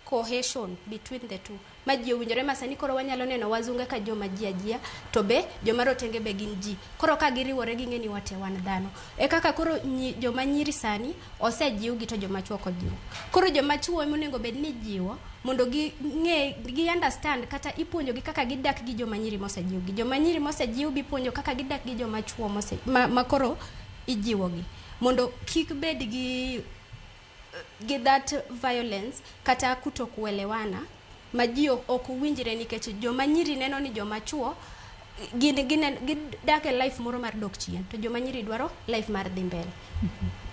cohesion between the two ma ji owinjore. Masani koro wanyalo neno wazunge ka joma ji ajia to be joma rotenge be gin ji koro ka giriwore gi ng'eni wate wan dhano e kaka koro joma nyiri sani osejiw gi to joma chuo kojiw. Koro joma chuo monego bed ni jiwo mondo gi understand kata ipuonjo gi kaka gidak gi joma nyiri mosejiw gi. Joma nyiri mosejiw bi puonjo kaka gidak gi joma chuo ma koro ijiwo gi mondo kik bed gi that violence kata kutokuelewana ma ji ok winjre nikech joma nyiri neno ni joma chuo gidak e life moro mar dok chien to joma nyiri dwaro life mar dhi mbele.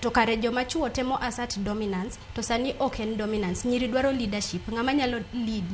To kare joma chuo temo assert dominance to sani ok en dominance, nyiri dwaro leadership, ng'ama nyalo lead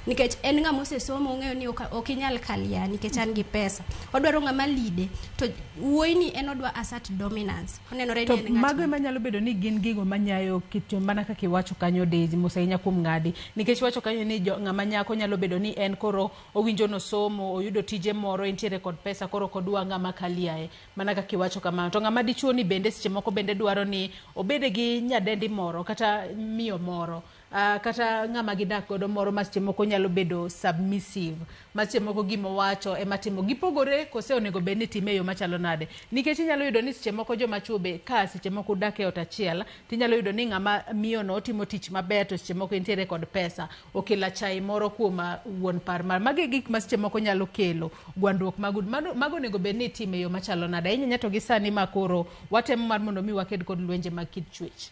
nikech en ng'ama osesomo ong'eyo ni ok inyal kalia nikech an gi pesa. Odwaro ng'ama lide to wuoyi ni en odwa assert dominance. Onenore ni en ng'at mago ema nyalo bedo ni gin gigo manyayo kit mana kaka iwacho kanyo Daisy Musainya kuom ng'adi nikech wacho kanyo ni ng'ama nyako nyalo bedo ni en koro owinjo no somo oyudo tije moro entiere kod pesa koro kodwa ng'ama kaliae mana kaka iwacho kamano. To ng'ama dichuo ni bende seche moko bende dwaro ni obede gi nyadendi moro kata miyo moro kata ng'ama gidak godo moro ma seche moko nyalo bedo submissive ma seche moko gimo wacho ema timo. Gipogore kose onego bed ni time yo machalo nade nikech inyalo yudo ni seche moko joma chuo be ka seche moko dak e ot achiel tinyalo yudo ni ng'ama miyo no timo tich maber to seche moko entiere kod pesa okela chai moro kuom wuon par mar magi gik ma seche moko nyalo kelo gwandruok mago onego bed ni time yo machalo nade inyanya to gi sani ma koro watemo mar mondo mi waked kod lwenje mag kit chwech.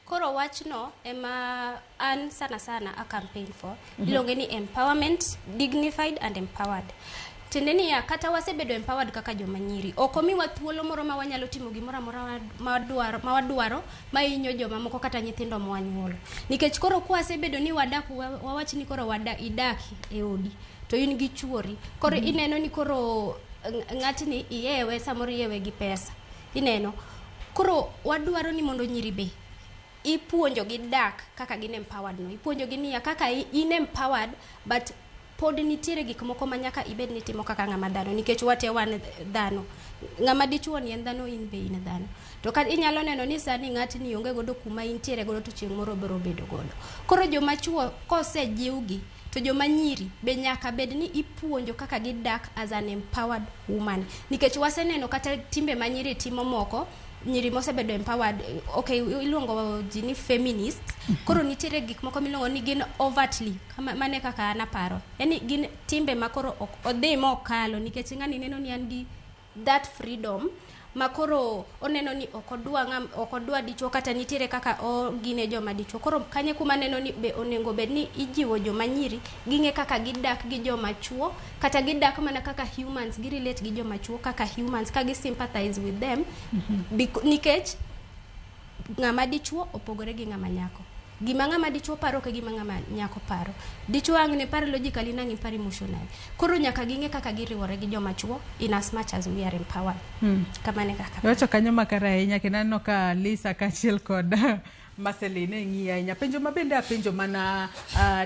Koro wachno ema an sana a campaign for iluonge ni empowerment, dignified and empowered. Tiende ni ya kata wasebedo empowered kaka joma nyiri ok omiwa thuolo moro ma wanyalo timo gimoro amora ma wadwaro ma inyo joma moko kata nyithindo ma wanyuolo nikech koro kwa wasebedo ni wadak wawach ni koro idaki e odi to in gi chuori koro ineno ni koro ng'atni iyewe samoro iyewe gi pesa ineno koro wadwaro ni mondo nyiri be ipuonjo gi dak kaka gin empowered no ipuonjo gi niya kaka in empowered but pod nitiere gik moko manyaka ibed ni timo kaka ng'ama dhano nikech wate wan dhano ng'ama dichuo ni en dhano in be in dhano to ka inyalo neno ni sani ng'atni onge godo kuma intiere godo to chieng' moro biro bedo godo koro joma chuo kosejiwgi to joma nyiri be nyaka bed ni ipuonjo kaka gidak as an empowered woman nikech waseneno kata timbe ma nyiri timo moko nyiri mosebedo empowered okay iluongo ji ni feminists koro nitiere gik moko miluongo ni gin overtly mane kaka anaparo yani gin timbe makoro odhi mokalo nikech ng'ani neno ni an gi that freedom makoro oneno ni okodwa dichuo kata nitiere kaka gine joma dichuo koro kanye kuma neno ni be onego bed ni ijiwo joma nyiri ging'e kaka gidak gi joma chuo kata gidak mana kaka humans girelate gi joma chuo kaka humans ka gi sympathize with them nikech ng'ama dichuo opogore gi ng'ama nyako gima ng'ama dichuo paro ka gima ng'ama nyako paro dichuo ang ne paro logically nang paro emotionally koro nyaka ging'e kaka giriwore gi joma chuo in as much as we are empowered kama ne kaka wacho kanyo makara ahinya kendo aneno ka Lisa kachiel kod Marceline ng'iyo ahinya penjo mabende apenjo mana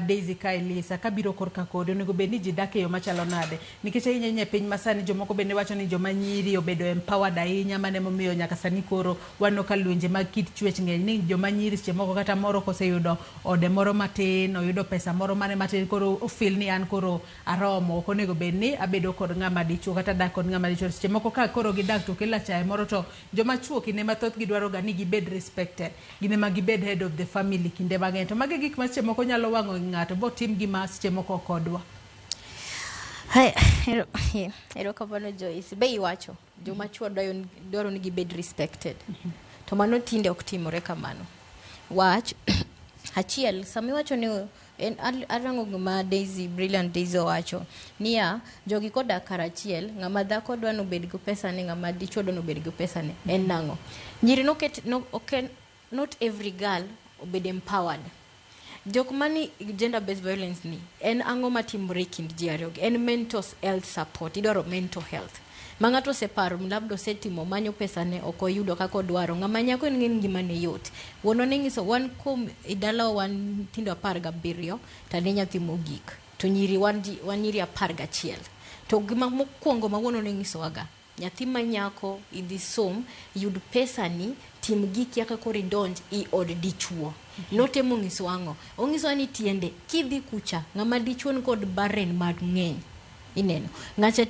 Daisy ka Lisa kabiro korka kode onego bed ni ji dak e yo machalo nade nikech ahinya piny masani jomoko bende wacho ni joma nyiri obedo empowered ahinya mane momiyo nyaka sani koro wano ka lwenje mag kit chwech ng'eny ni joma nyiri seche moko kata moro koseyudo ode moro matin oyudo pesa moro mane matin koro ofil ni an koro aromo ok onego bed ni abedo kod ng'ama dichuo kata dak kod ng'ama dichuo seche moko ka koro gidak to kela chaye moro to joma chuo kinde mathoth gidwaro ga ni gibed respected gine ma gibed head of the family kinde mang'eny to magi gik ma seche moko nyalo wang'o ng'ato bo tim gima seche moko kodwa. Hai ero kabano Joyce be iwacho joma chuo dwaro ni gibed respected to mano tinde ok timore kamano wach achiel sami wacho ni en arango gima Brilliant Daisy wacho niya jogi koda karachiel ng'ama dhako dwa no bed go pesa ne ng'ama dichuo dwa no bed go pesa ne en nango nyiri not every girl obed empowered jok mani gender based violence ni en ang'o matimore kind ji ariyo en mental health support idwaro mental health ma ng'ato oseparo labda osetimo manyo pesa ne ok oyudo kaka odwaro ng'ama nyako en ng'en gima ne yot wono ne ng'iso wan kuom idala wan tindo 17 tane nyathi mogik to nyiri wan nyiri 11 to gima mokwongo ma wono ne ng'iso waga nyathi manyako idhi som yud pesa ni tim giki aka kori donj I od dichuo notemo ng'iso ang'o ong'iso ni tiende kidhi kucha ng'ama dichuo kod barren mang'eny ineno ng'acha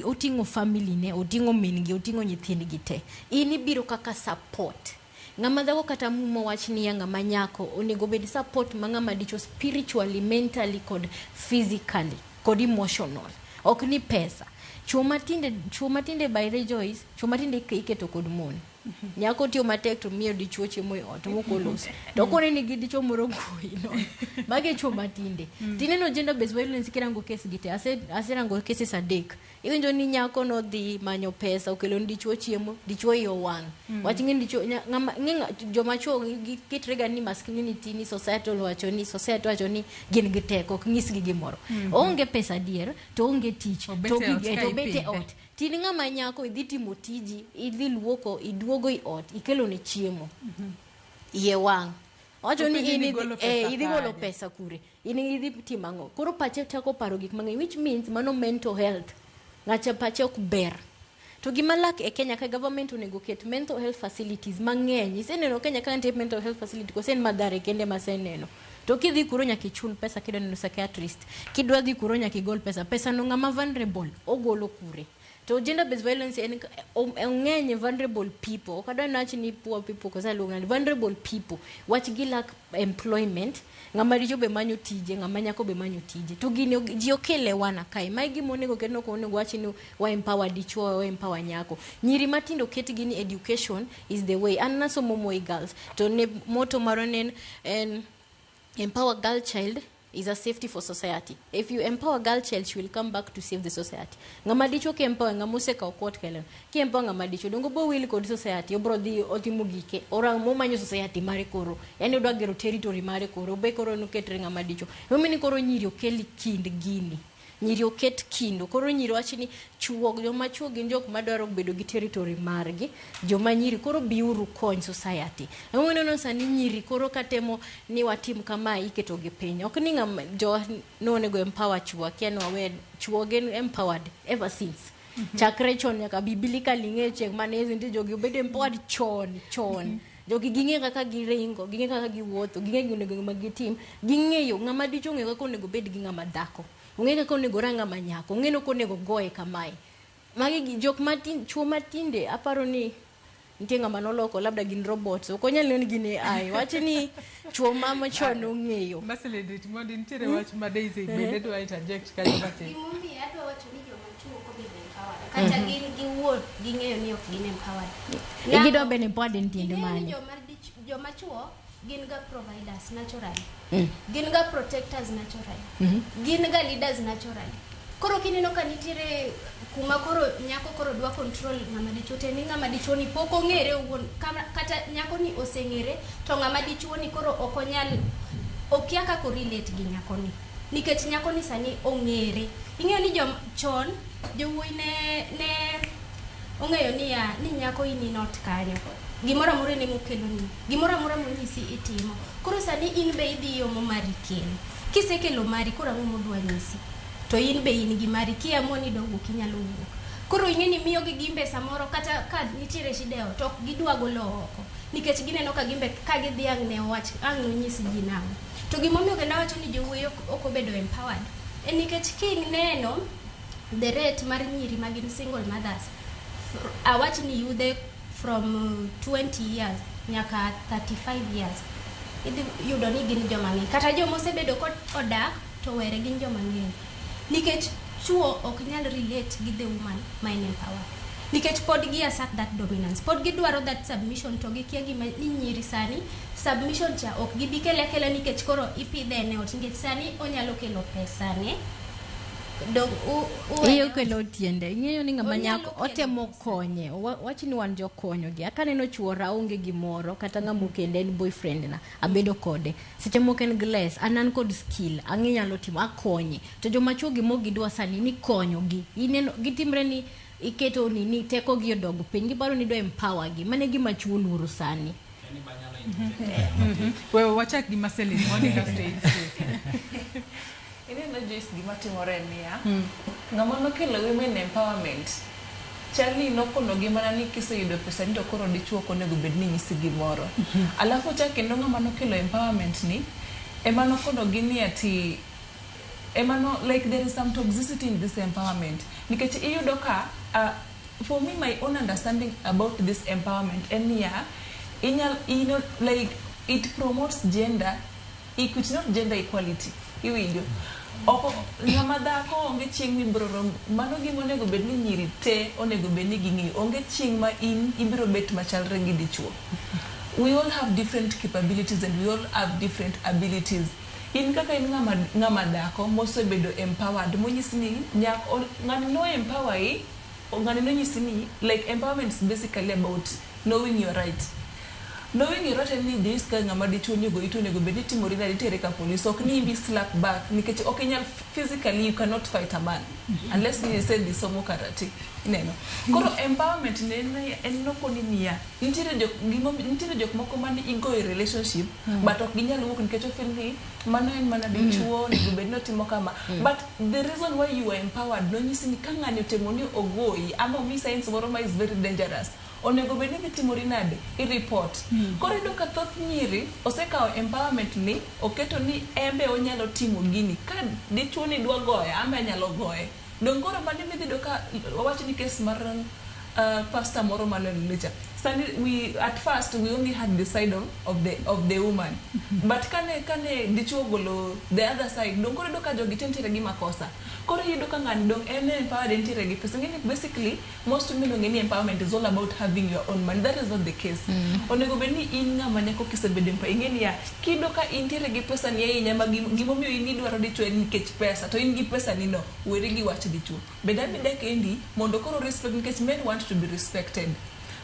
oting'o family ne oting'o min gi oting'o nyithindgi te ini biro kaka support ng'ama dhako kata mumo wach ni ng'ama nyako onego bed support ma ng'ama dichuo spiritually mentally kod physically kod emotional ok ni pesa chuo matinde by Joyce chuo matinde iketo kod mon nyako tiyo matek to miyo dichuo chiemo e ot mokolos to kone ni gi dichuo moro goyi no mage chuo matinde tineno gender based violence kirango kes gite aserango cases adek iwinjo ni nyako no dhi manyo pesa okelo ni dichuo chiemo dichuo yo wang wach ngin dichuo joma chuo kitrega ni masculinity ni society wacho ni gin gi teko ok ngis gi gimoro onge pesa dier to onge tich to bete ot tini ngama nyako idhi timo tiji idhi luoko iduogo i ot ikelo ne chiemo iye wang wacho ni idhi golo pesa kure idhi timango koro pache tako paro gik mang'eny which means mano mental health ngacha pache ok ber to gima lak e Kenya ka government onego ket mental health facilities mang'eny iseneno Kenya ka nitie mental health facility kosen madhare kende maseneno to kidhi kuro nyaka ichul pesa kidwa neno psychiatrist kidwa dhi kuro nyaka igol pesa no ngama vulnerable ogolo kure to gender based violence en ng'eny vulnerable people kadwa nachi ni poor people kosa lunga vulnerable people wach gi lack employment ngama dicho be manyo tije ngama nyako be manyo tije to gini ji okele wana kai mai gi monego ketno ko onego wachi ni wa empower dicho wa empower nyako nyiri matindo ket gini education is the way an naso momo girls to ne moto maronen en empower girl child is a safety for society. If you empower girl child, she will come back to save the society. Ngamadicho ke empower ngamuse ka okot kelen. Ki empower ngamadicho dongo bo will kod society obro dhi otimugike. Ora mo manyo society mare koro. Yani odwa gero territory mare koro be koro no ketre ngamadicho. Mimi koro nyiri okeli kind gini. Nyiri oket kindo koro nyiri wachini chuo joma chuo gin jok madwaro bedo gi territory margi joma nyiri koro biuru kony society no sani nyiri koro katemo ni watim kama iketo gi piny ok ni ngam jo no nego empower chuo kian wawe chuo gen empowered ever since chakre chon nyaka biblically ngeche manezi ndi jogi bedo empowered chon jogi ginge kaka giringo ginge kaka giwuotho ginge ginego magitim gingeyo ngama dicho ngego kaka onego bed gi ngama dhako ungene ko nego ranga manyako ungene ko nego goe kamae magi jok matin chuo matinde aparo ni ntenga manoloko labda gin robots okonyal nen gine ai wachini chuo mama chono ngeyo celebrity mondi ntere wach ma Daisy bende do interject ka jabate imumbi adwa wacho ni joma chuo ko be empowered kata gin giwuot gingeyo ni ok gin empowered gido bene empowered entiende mane joma chuo gin ga providers naturally gin ga protectors naturally gin ga leaders naturally koro kineno ka nitire kuma koro nyako koro dwa control ngama dichuo te ni ngama dichuo ni pok ongere wuon kata nyako ni osengere to ngama dichuo ni koro okonyal okia ka ko relate gi nyako ni nikech nyako ni sani ongere ing'eyo ni jom chon jowuoy ne ong'eyo ni nyako ini not kanyo gimora mure ne mokelo ni gimora mure monyisi itimo koro sani in be idhi yo mari kelo kisekelo mari koro ang'o modwa nyisi to in be in gi mari kiamua ni dogo kinyalo wuok koro ing'eni miyo gi gimbe samoro kata ka nitiere shida to ok gidwa golo oko nikech gineno ka gimbe ka gidhi ang' ne wach ang' no nyisi ji nang'o to gimomiyo kendo wacho ni jowuoyi ok obedo empowered en nikech kineno the rate mar nyiri magin single mothers awach ni yudhe from 20 years nyaka 35 years idhi yudo ni gin joma ng'eny kata joma osebedo kod odak to were gin joma ng'eny nikech chuo ok nyal relate gi the woman ma en empowered nikech pod gi assert that dominance pod gidwaro that submission to gikia gima ni nyiri sani submission cha ok gibi kele nikech koro ipidhe ne ot nikech sani onyalo kelo pesa ne iyo kelo tiende ing'eyo ni ngama nyako otemo konye wachi ni wan jokonyo gi akaneno chuora onge gimoro kata ngamo kende en boyfriend na abedo kode seche moko en glass anan kod skill ang'e nyalo timo akonye to joma chuo gi mogi dwa sani ni konyo gi ineno gitimre ni iketo ni teko gi odogo piny gibaro ni do empower gi mane gima chuo luru sani wewe wachak gi maseli Monica States ineno Joyce gima timore niya ng'ama nokelo women empowerment chalni nokono gi mana ni kiseyudo pesa ni to koro dichuo konego bed ni nyisi gimoro alafu cha kendo ng'ama nokelo empowerment ni ema nokono gi ni ati ema no like there is some toxicity in this empowerment nikech iyudo ka for me my own understanding about this empowerment and yeah you know like it promotes gender equity not gender equality iwinjo oko ng'ama dhako onge chieng' mibiro rom mano gima onego bed ni nyiri te onego bed ni ging'eyo onge chieng' ma in ibiro bet machalre gi dichuo. We all have different capabilities and we all have different abilities. In kaka in ng'ama dhako mosebedo empowered monyisi ni ng'ani no empower yi ng'ani no nyisi ni like empowerment is basically about knowing your right. Knowing your right ni this ka ng'ama dichuo nego ito nego bedi timori na ditere ka police ok ni imbi slap back nikech ok inyal physically you cannot fight a man unless you say the somo karate neno. Koro empowerment ne en no koni niya nitire jok moko mani igo e relationship but ok ginyal wuok nikech ofeel ni mano en mana dichuo nego bedi no timo kama but the reason why you are empowered no nyisi ni ka ng'ani otemo ni ogoyi ama omi signs moro ma is very dangerous onego bed ni timori nade I report. Koro ido ka thoth nyiri osekawo empowerment ni oketo ni embe onyalo timo gini ka dichuo ni dwa goye ama nyalo goye. Dong koro bende midhi do ka wawacho ni case mar pastor moro malon lecha. We at first we only had the side of the woman but kane dichuo golo the other side dong koro do ka jogi tentire gi makosa. Koro yido ka ng'ani dong en empowered entire gi pesa ngeni basically most women ngeni empowerment is all about having your own money. That is not the case. Onego bed ni in ng'ama nyako kisebedo empowered ngeni ya kido ka intire gi pesa ni ahinya ma gimomiyo in idwaro dichuo en nikech pesa to in gi pesa ni no weri gi wach dichuo beda kendi mondo koro respect nikech men want to be respected.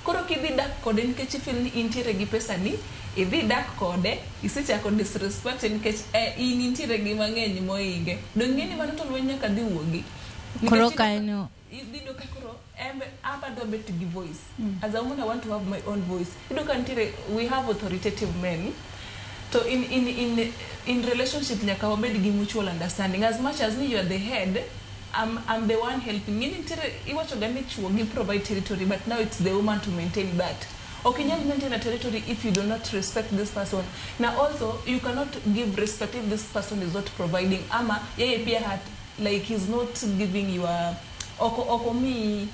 Koro kidhi dak kode nikech ifeel ni intiere gi pesa ni idhi dak kode isechako disrespect nikech in intiere gi mang'eny moinge dong ngeni mano to lweny nyaka dhi wuogi koro kanyo idhi do ka koro embe aba do bet gi voice as a woman I want to have my own voice ido ka ntiere we have authoritative men to in relationship nyaka wabed gi mutual understanding as much as ni you are the head I'm the one helping. Iwacho gani chuo give provide territory, but now it's the woman to maintain that. Okay, you maintain a territory if you do not respect this person. Now also, you cannot give respect if this person is not providing. Ama, like he's not giving you a okomi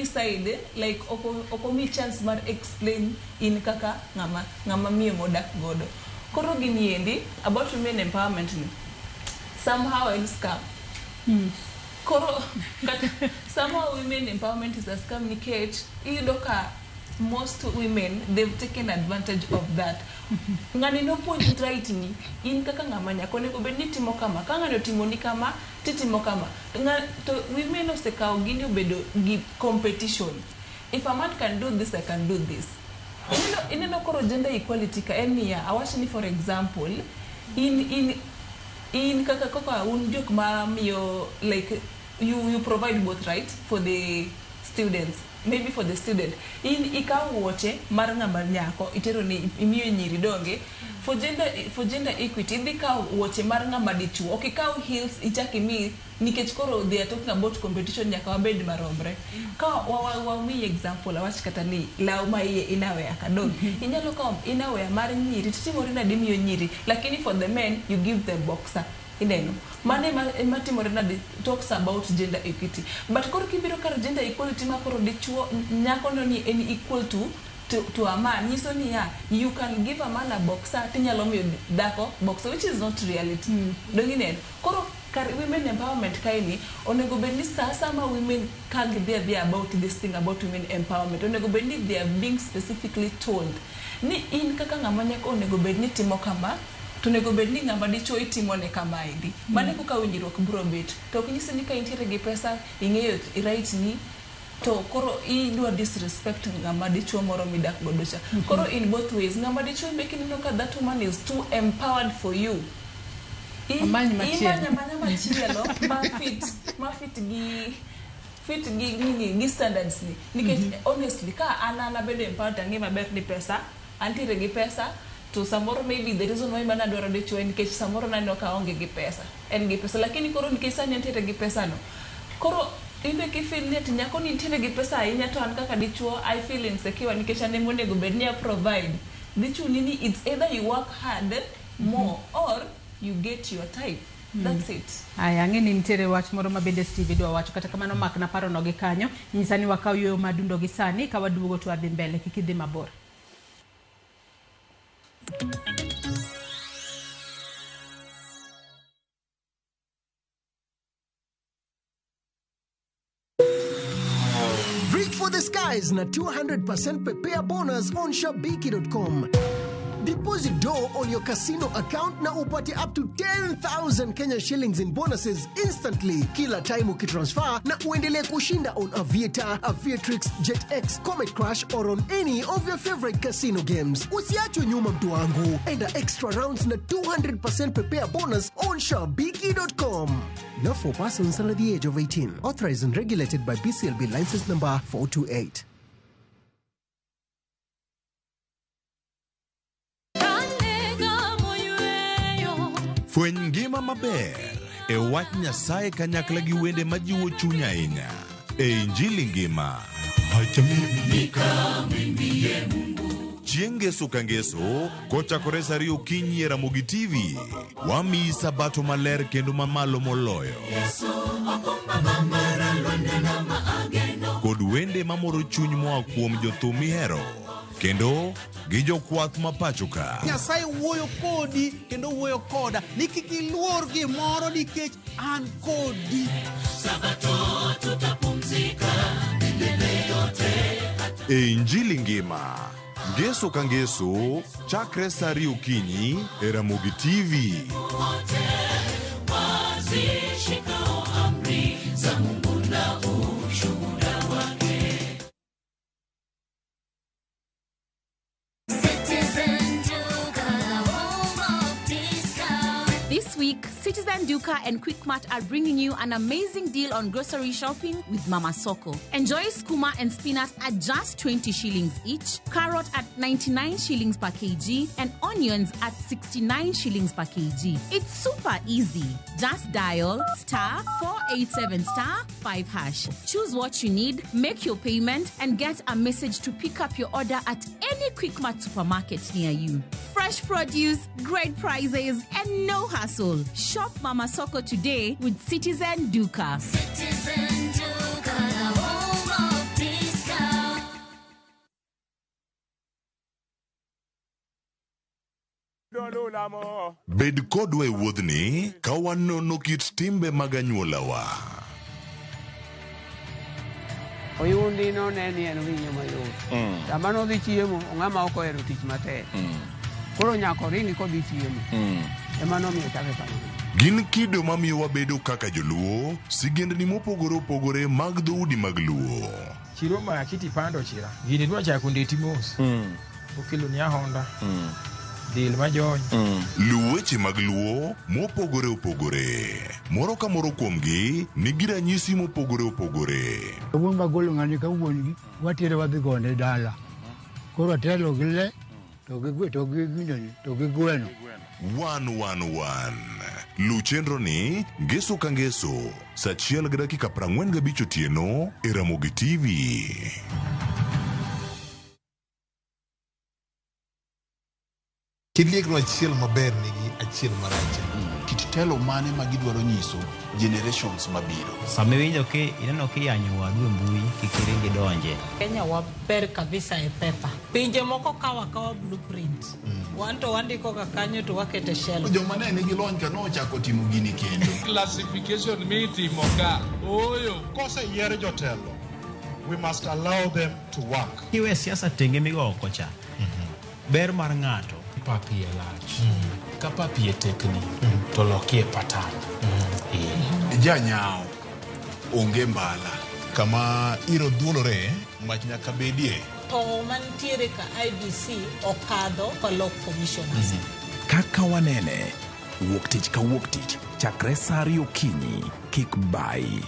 side, like okomi chance mar explain in kaka ngama miyo modak godo. Koro gini endi about women empowerment ni. Somehow I'll scam. Koro somehow women empowerment is a scam nikech idoka most women they've taken advantage of that. Ngani no point right ni in kaka ngama nyako nego bed ni timo kama ka ngani timo ni kama titimo kama to women osekawo gini obedo gi competition. If a man can do this I can do this. Ineno koro gender equality ka enia awachni for example in kaka un jok ma miyo like you provide both right for the students maybe for the student in ikaw woche mar ng'ama nyako itero ni imiyo nyiri donge for gender equity idhi kaw woche mar ng'ama dichuo ok ikaw heels ichaki mi nikech koro they are talking about competition nyaka wabed maromre ka wami example awach kata ni law ma iye inawea kadong inyalo kaw inawea mar nyiri titimori na dimiyo nyiri lakini for the men you give them boxer ineno mane matimore na talks about gender equity but koro kibiro kar gender equality ma koro dichuo nyako no ni en equal to a man nyiso ni you can give a man a boxer tinyalo miyo dako boxer which is not reality dongi neno koro kar women empowerment kaini onego bedni sama women can be about this thing about women empowerment onego bedni they are being specifically told ni in kaka ng'ama nyako onego bedni timo kama to nego bedni ng'ama dichuo itimo ne kama endi mane kuka winjruok bro bet to kinyisi ni ka intiere gi pesa ing'eyo right ni to koro idwa disrespect ng'ama dichuo moro midak godo cha koro in both ways ng'ama dichuo making no ka that woman is too empowered for you imanya machielo ma fit gi standards ni nikech honestly ka ana bedo empowered ange maber ni pesa antiere gi pesa to samoro maybe the reason why mana dwaro dichuo nikech samoro nano ka onge gi pesa en gi pesa lakini koro nikech sani antiere gi pesa no koro ibe ki feel net nyako ni ntiere gi pesa ahinya to an kaka dichuo I feel insecure nikech ane monego bed ni provide dichuo nini it's either you work hard more or you get your type. That's it. Aya ngeni ntiere wach moro mabende Steve dwa wacho kata kamano mak na paro no gi kanyo nyisani wakaw yo madundo gi sani ka waduogo to adhi mbele kikidhi mabor. for the skies na 200% prepare bonus on shabiki.com. Deposit dough on your casino account na upate up to 10,000 Kenya shillings in bonuses instantly kila time ukitransfer na uendelee kushinda on Aviator, Aviatrix, JetX, Comet Crash or on any of your favorite casino games. Usiachwe nyuma mtu wangu. Enda extra rounds na 200% prepare bonus on shabiki.com. Not for persons under the age of 18. Authorized and regulated by BCLB license number 428. Fweny ngima maber e wach Nyasaye kanyakla gi wende majiwo chuny ahinya e Injili ngima. Chieng' ngeso ka ngeso kochakore saa 2 okinyi e Ramogi TV wamiyi sabato maler kendo mamalo moloyo kod wende mamoro chuny moa kuom jothum mihero kendo gi jokwath mapacho ka. Nyasaye wuoyo kodi kendo wuoyo koda ni kik iluor gimoro nikech an kodi. Sabato tutapumzika milele yote. E Injili ngima ngeso ka ngeso chakre saa 2 okinyi e Ramogi TV. Wote wazishikao amri za Mungu na ushuhuda wake. This week, Citizen Duka and Quickmart are bringing you an amazing deal on grocery shopping with Mama Soko. Enjoy skuma and spinach at just 20 shillings each, carrot at 99 shillings per kg, and onions at 69 shillings per kg. It's super easy. Just dial *487*5#. Choose what you need, make your payment, and get a message to pick up your order at any Quickmart supermarket near you. Fresh produce, great prices, and no hassle. Shop Mama Soko today with Citizen Duka. Citizen Duka, the home of discount. Bed kodwa e wuodhni ka wanono kit timbe mag anyuolawa. Oyundi no neni en winyo mayot. Sama no dhi chiemo, ng'ama ok ohero tich matek. Koro nyako ringi kodhi chiemo. Ema nomiyo chake kamano. Gin kido mamiyo wabedo kaka joluo, sigendni mopogore opogore mag dhoudi mag luo. Chiro ma kiti pando chira. Gini dwa chako ndeti mos. Okelo ni ahonda. Dil majony. Luweche mag luo mopogore opogore. Moro ka moro kuomgi nigi ranyisi mopogore opogore. Wuon magolo ng'ani ka wuongi watere wadhi gone dala. Koro telo gi le to gi gweno. 111 Lu chenro ni ngeso ka ngeso saa 1:45 otieno e Ramogi TV. Kidliekno achiel maber nigi achiel marach. Kit telo mane ma gidwaro nyiso generations mabiro. Sama winjo ki ineno kiyanyo wadu e mbui kikiringi donje. Kenya waber kabisa e pepa. Pinje moko kawa blueprint. Wanto wandiko ka kanyo to wakete shell. Joma ne nigi lony ka nochako timo gini kendo. Classification mitimo ka. Oyo. Kose yier jotelo. We must allow them to work. Kiwe siasa tenge migo oko cha. Ber mar ng'ato. Papi e lach. Ka papi e tekni. To loki e patan. Janyao onge mbala. Kama iro dhuolore mach nyaka bedie. To mantiere ka IBC okadho ka loc commissioners. Kaka wanene wuok tich ka wuok tich chakre saa 2 okinyi kik bai.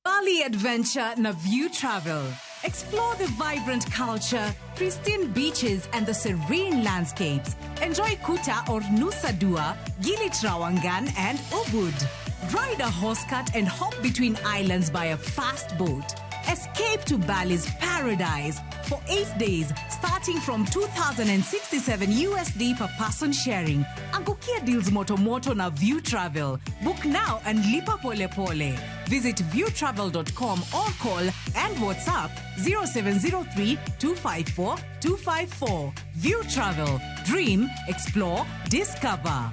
Bali Adventure na View Travel. Explore the vibrant culture, pristine beaches, and the serene landscapes. Enjoy Kuta or Nusa Dua, Gili Trawangan, and Ubud. Ride a horse cart and hop between islands by a fast boat. Escape to Bali's paradise for 8 days, starting from $2,067 USD per person sharing. Angukia deals moto na View Travel. Book now and lipa pole pole. Visit viewtravel.com or call and WhatsApp 0703 254 254. View Travel. Dream, explore, discover.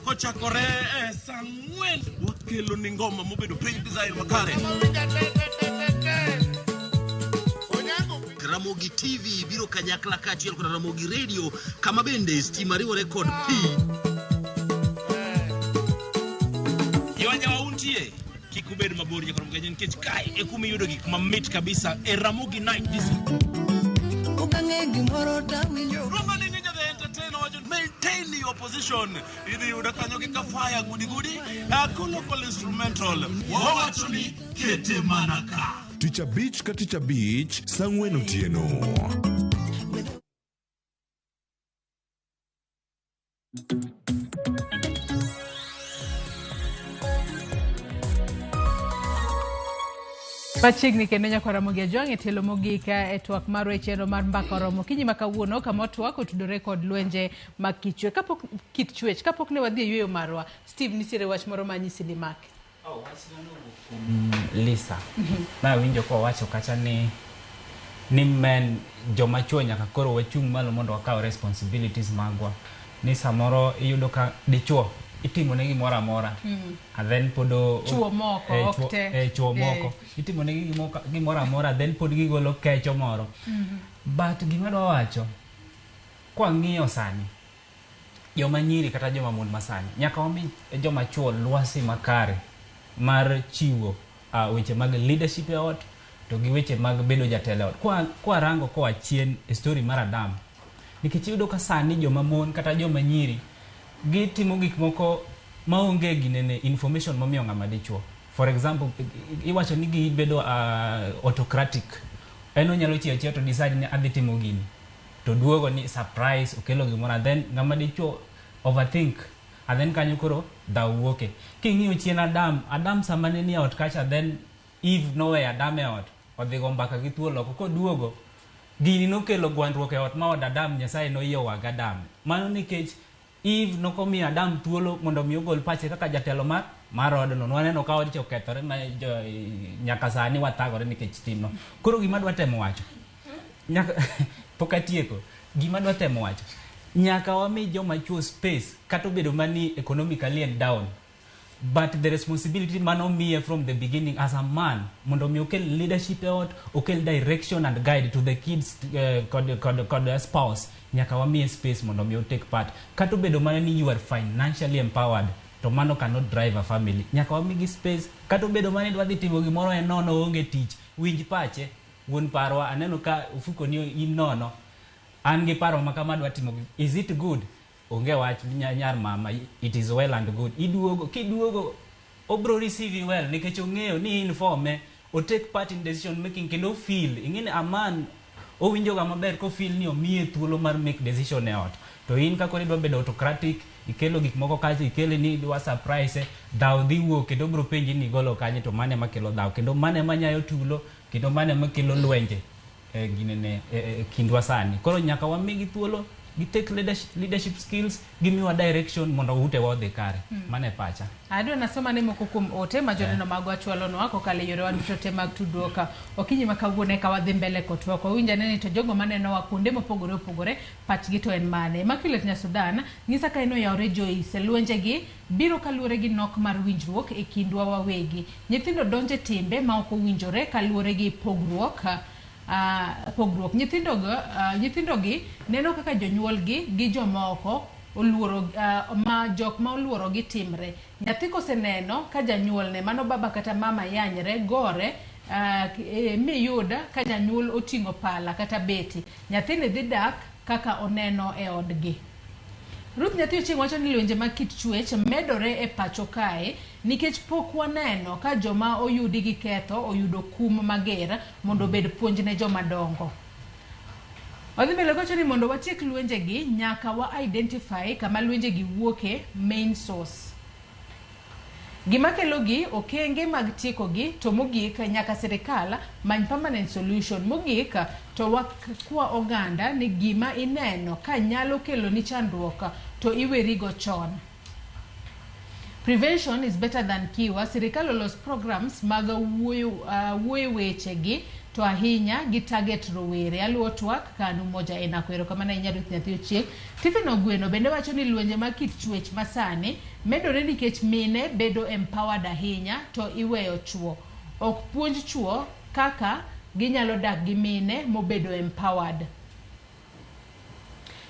kochakore saa 4 wakelo ni ngoma mobedo piny design makare. Ramogi TV biro kanyakla kaachiel kod Ramogi Radio kama bende stima riwore kod pi. Yawanya wauntie kikubed mabor nyaka Ramogi nikech kae e kuma yudo gik mamit kabisa e Ramogi Night Disco. Maintain your position. Idi udakanyo kika fire gudi local instrumental wawachoni kete manaka. Ticha Beach ka Ticha Beach sang'wen otieno. Machiegni kendo nyako Ramogi Ajwang' e telo mogika e twak mar chenro mar mbaka romo kinyi makawuono kama twak otudore kod lwenje mag kitchwech. Kapok ne wadhi e yweyo marwa, Steve nitiere wach moro manyisi ni mak. Lisa. Ma winjo ko wacho kacha ni men joma chuo nyaka koro wachung' malo mondo wakaw responsibilities magwa. Ni samoro iyudo ka dichuo itimo ne gimoro amora. And then podo chuo moko okte. Chuo moko itimo ne gimoro amora then pod gigolo kecho moro. But gima dwa wacho kwa ng'iyo sani joma nyiri kata joma mon masani nyaka wami joma chuo lwasi makare mar chiwo weche mag leadership e ot to gi weche mag bedo jatelo ot. Kwa rango kwa chien story mar Adam nikech yudo ka sani joma mon kata joma nyiri gitimo gik moko maonge ginene information mamiyo ng'ama dichuo. For example, iwacho ni gibedo autocratic. Eno nyalo chiyo to decide ni adhi timo gini to duogo ni surprise okelo gimoro, then ng'ama dichuo overthink and then kanyo koro dawuoke. King'iyo chien Adam sama ne ni ot kacha, then Eve nowe Adam e ot odhi go mbaka gi thuolo ko duogo gini nokelo gwandruok e ot ma od Adam Nyasaye noyie wag Adam. Mano nikech Eve nokomiyo Adam thuolo mondo mi ogol pache kaka jatelo mar odno. Waneno ka odcho kethore ma nyaka sani wathagore nikech timno. Koro gima dwa temo wacho nyaka pokatieko gima dwa temo wacho nyaka wami joma chuo space kata bedo mani economically and down, but the responsibility mano miye from the beginning as a man mondo mi okel leadership out, okel direction and guide to the kids kod spouse. Nyaka wami space mondo mi take part. Kata bedo mani you are financially empowered to mano cannot drive a family. Nyaka wami gi space. Kata bedo mani dwa dhi timo gimoro e nono onge tich, winj pache won parwa aneno ka ufuko ni in nono an gi paro makama dwa timo. Is it good? Onge wach nyar mama, it is well and good. Kiduogo obro receive well nikech ong'eyo ni informe o take part in decision making kendo feel ingine a man o winjo ga maber ko feel ni omiye thuolo mar make decision e ot. To in ka kore dwa bedo autocratic ikelo gik moko kaje ikele ni dwa surprise daw dhi wuok kendo bro penji ni golo kanye to mane makelo daw kendo mane manyayo tulo kendo mane makelo lwenje ginene kindwa sani. Koro nyaka wamigi thuolo gi take leadership skills, give me a direction mondo ute wodhi kare. Mane pacha adwa nasoma ni moko kuom ote ma joneno magwa chwalono wako kale yore wan tote mag tudruok okinyi makawuone ka wadhi mbele kotwako winja neni to jogo maneno wa kuonde mopogore pachgi to en mane. Makilet nya Sudan ngisa ka eno yaore Joyce lwenje gi biro kaluore gi nok mar winjruok e kindwa wawegi. Nyithindo donje timbe ma ok owinjore kaluore gi pogruok. Nyithindo gi neno kaka jonyuol gi jomoko oluoro ma jok ma oluoro gi timre. Nyathi koseneno ka janyuol ne mano baba kata mama yanyre gore mi yuda ka janyuol otingo pala kata beti, nyathi ne dhi dak kaka oneno e odgi. Ruth Nyathi Ochieng' wacho ni lwenje mag kit chwech medore e pacho kae nikech pok waneno ka joma oyudi gi ketho oyudo kum mager mondo bed puonj ne joma dongo. Odhi mbele kocho ni mondo watiek lwenje gi nyaka wa identify kama lwenje gi wuoke main source. Gima kelo gi okenge mag tieko gi to mogik nyaka serikal many permanent solution. Mogik to wakwa oganda ni gima ineno ka nyalo kelo ni chandruok to iwerigo chon. Prevention is better than cure. Serikal olos programs mag wuoyo weche gi to ahinya gi target rowere. Aluo twak kanu moja enakwero kama na inya Ruth Nyathi Ochieng'. Stephen Ogweno bende wacho ni lwenje mag kit chwech masani Medore nikech mine bedo empowered ahinya to iweyo chuo. Ok puonj chuo kaka ginyalo dak gi mine mobedo empowered.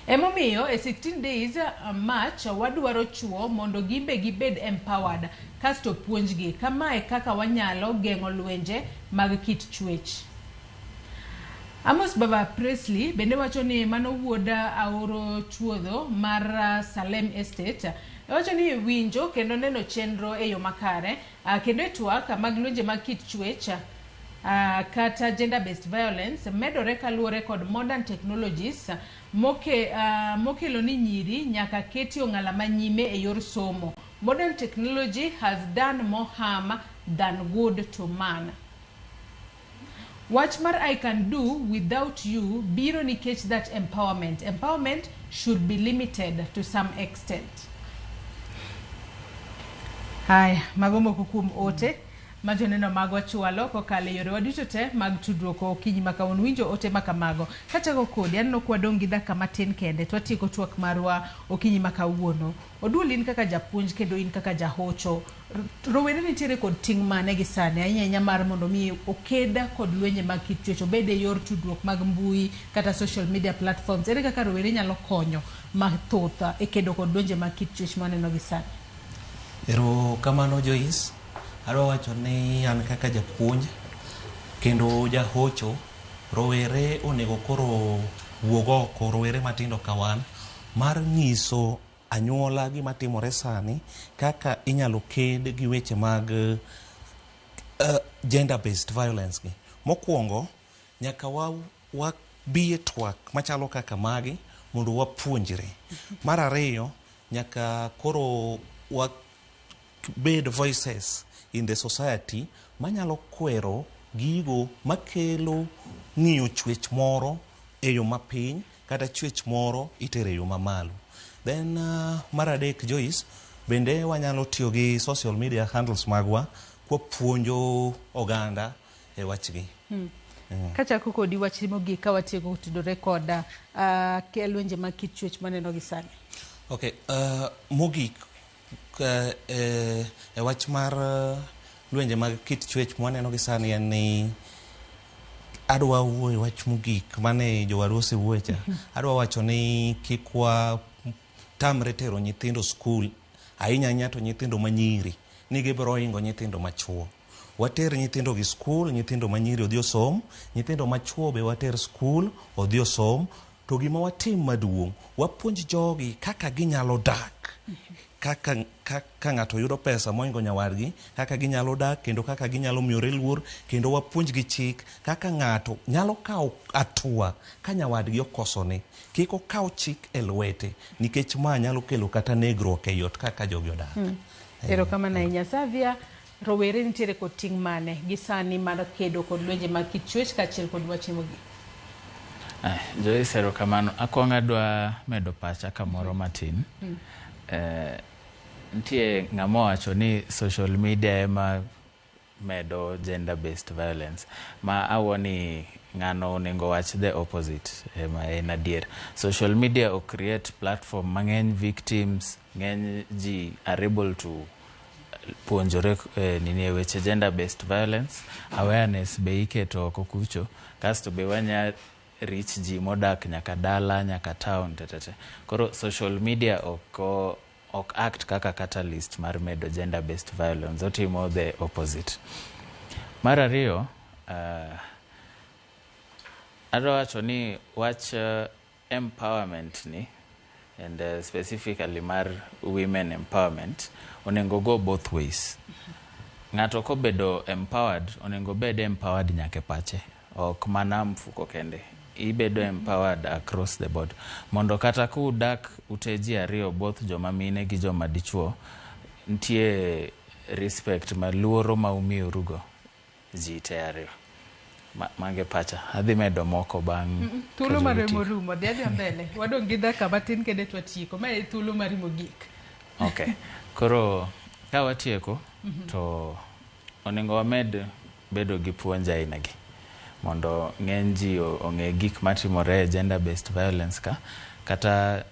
Emomiyo e 16 days March wadwaro chuo mondo gimbe gibed empowered kasto puonjgi kamae kaka wanyalo geng'o lwenje mag kit chwech. Amos Baba Presley bende wacho ni mano wuoda aoro chuodho mar Salem Estate. Wacho ni winjo kendo neno chenro e yo makare kendo etwak mag lwenje mag kit chwech kata gender based violence medore kaluwore kod modern technologies mokelo ni nyiri nyaka keti ong'ala manyime e yor somo. Modern technology has done more harm than good to man. Wach mar I can do without you biro nikech that empowerment. Empowerment should be limited to some extent. Hai, magomo kukum ote. Majoneno magwa chwalo kokale yore waduto te mag tudruok Okinyi makawuono winjo ote makamago. Kachako kodi aneno kwadong' gi dakika matin kende twatieko twak marwa Okinyi makawuono. Oduol in kaka japuonj kendo in kaka jahocho. Rowere nitiere kod ting' mane gi sani ahinya mar mondo mi okeda kod lwenje mag kit chwech obed e yor tudruok mag mbui kata social media platforms. Ere kaka rowere nyalo konyo mathoth e kedo kod lwenje mag kit chwech maneno gi sani. Ero kamano Joyce. Aro wacho ni an kaka japuonj kendo jahocho rowere onego koro wuog oko rowere matindo kawan mar nyiso anyuola gima timore sani kaka inyalo ked gi weche mag gender based violence gi. Mokwongo nyaka wabi e twak machalo kaka magi mondo wapuonjre. Mar ariyo nyaka koro wabed voices in the society manyalo kwero gigo makelo ng'iyo chwech moro e yo mapiny kata chwech moro itere yo mamalo. Then mar adek Joyce bende wanyalo tiyo gi social media handles magwa kwa puonjo oganda e wachgi. Kachako kodi wach mogik ka watieko tudore kod lwenje mag kit chwech maneno gi sani. Okay, mogik e wach mar lwenje mag kit chwech mwaneno gi sani en ni adwa wuoyo wach mogik mane jowaru osewuocha. Adwa wacho ni kik watamre tero nyithindo skul ahinya to nyithindo manyiri ni gibiro hingo nyithindo machuo. Water nyithindo gi skul, nyithindo manyiri odhi osom, nyithindo machuo be water skul odhi osom. To gima watim maduong' wapuonj jogi kaka ginyalo dak. Kaka ng'ato yudo pesa moingo nyawadgi, kaka ginyalo dak kendo kaka ginyalo miyore luor kendo wapuonj gi chik kaka ng'ato nyalo kawo atua ka nyawadgi okosone. Kik okaw chik e lwete nikech ma nyalo kelo kata negruok e yot kaka jogi odak. Erokamano ahinya Savia. Rowere nitiere kod ting' mane gi sani mar kedo kod lwenje mag kit chwech kaachiel kod wach mogik? Joyce, erokamano. Akwongo adwa medo pacha kamoro matin. Ntie ng'ama wacho ni social media ema medo gender based violence. Ma awoni ng'ano onego wach the opposite. Ema en adier. Social media o create platform mang'eny victims, ng'eny ji are able to puonjore nini weche gender based violence. Awareness be iketo oko kucho. Kasto be wanya reach ji modak nyaka dala, nyaka town, tetete. Koro social media ok act kaka catalyst mar medo gender based violence. Otimo the opposite. Mar ariyo, adwa wacho ni wach empowerment ni and specifically mar women empowerment onengo go both ways. Ng'ato kobedo empowered onengo bed empowered nyake pache, ok mana mfuko kende. Ibedo empowered across the board. Mondo kata kudak uteji ariyo both joma mine gi joma dichuo ntie respect maluoro maumio rugo ji te ariyo. Mange pacha. Adhi medo moko bang' thuolo maremo rumo. Dhiadhi mbele. Wadong' gi dakika matin kende twatieko. Mae thuolo marimo gik. Okay. Koro ka watieko to onengo wamed bedo gi puonj aina gi. Mondo ng'eny ji ong'e gik matimore gender based violence ka kata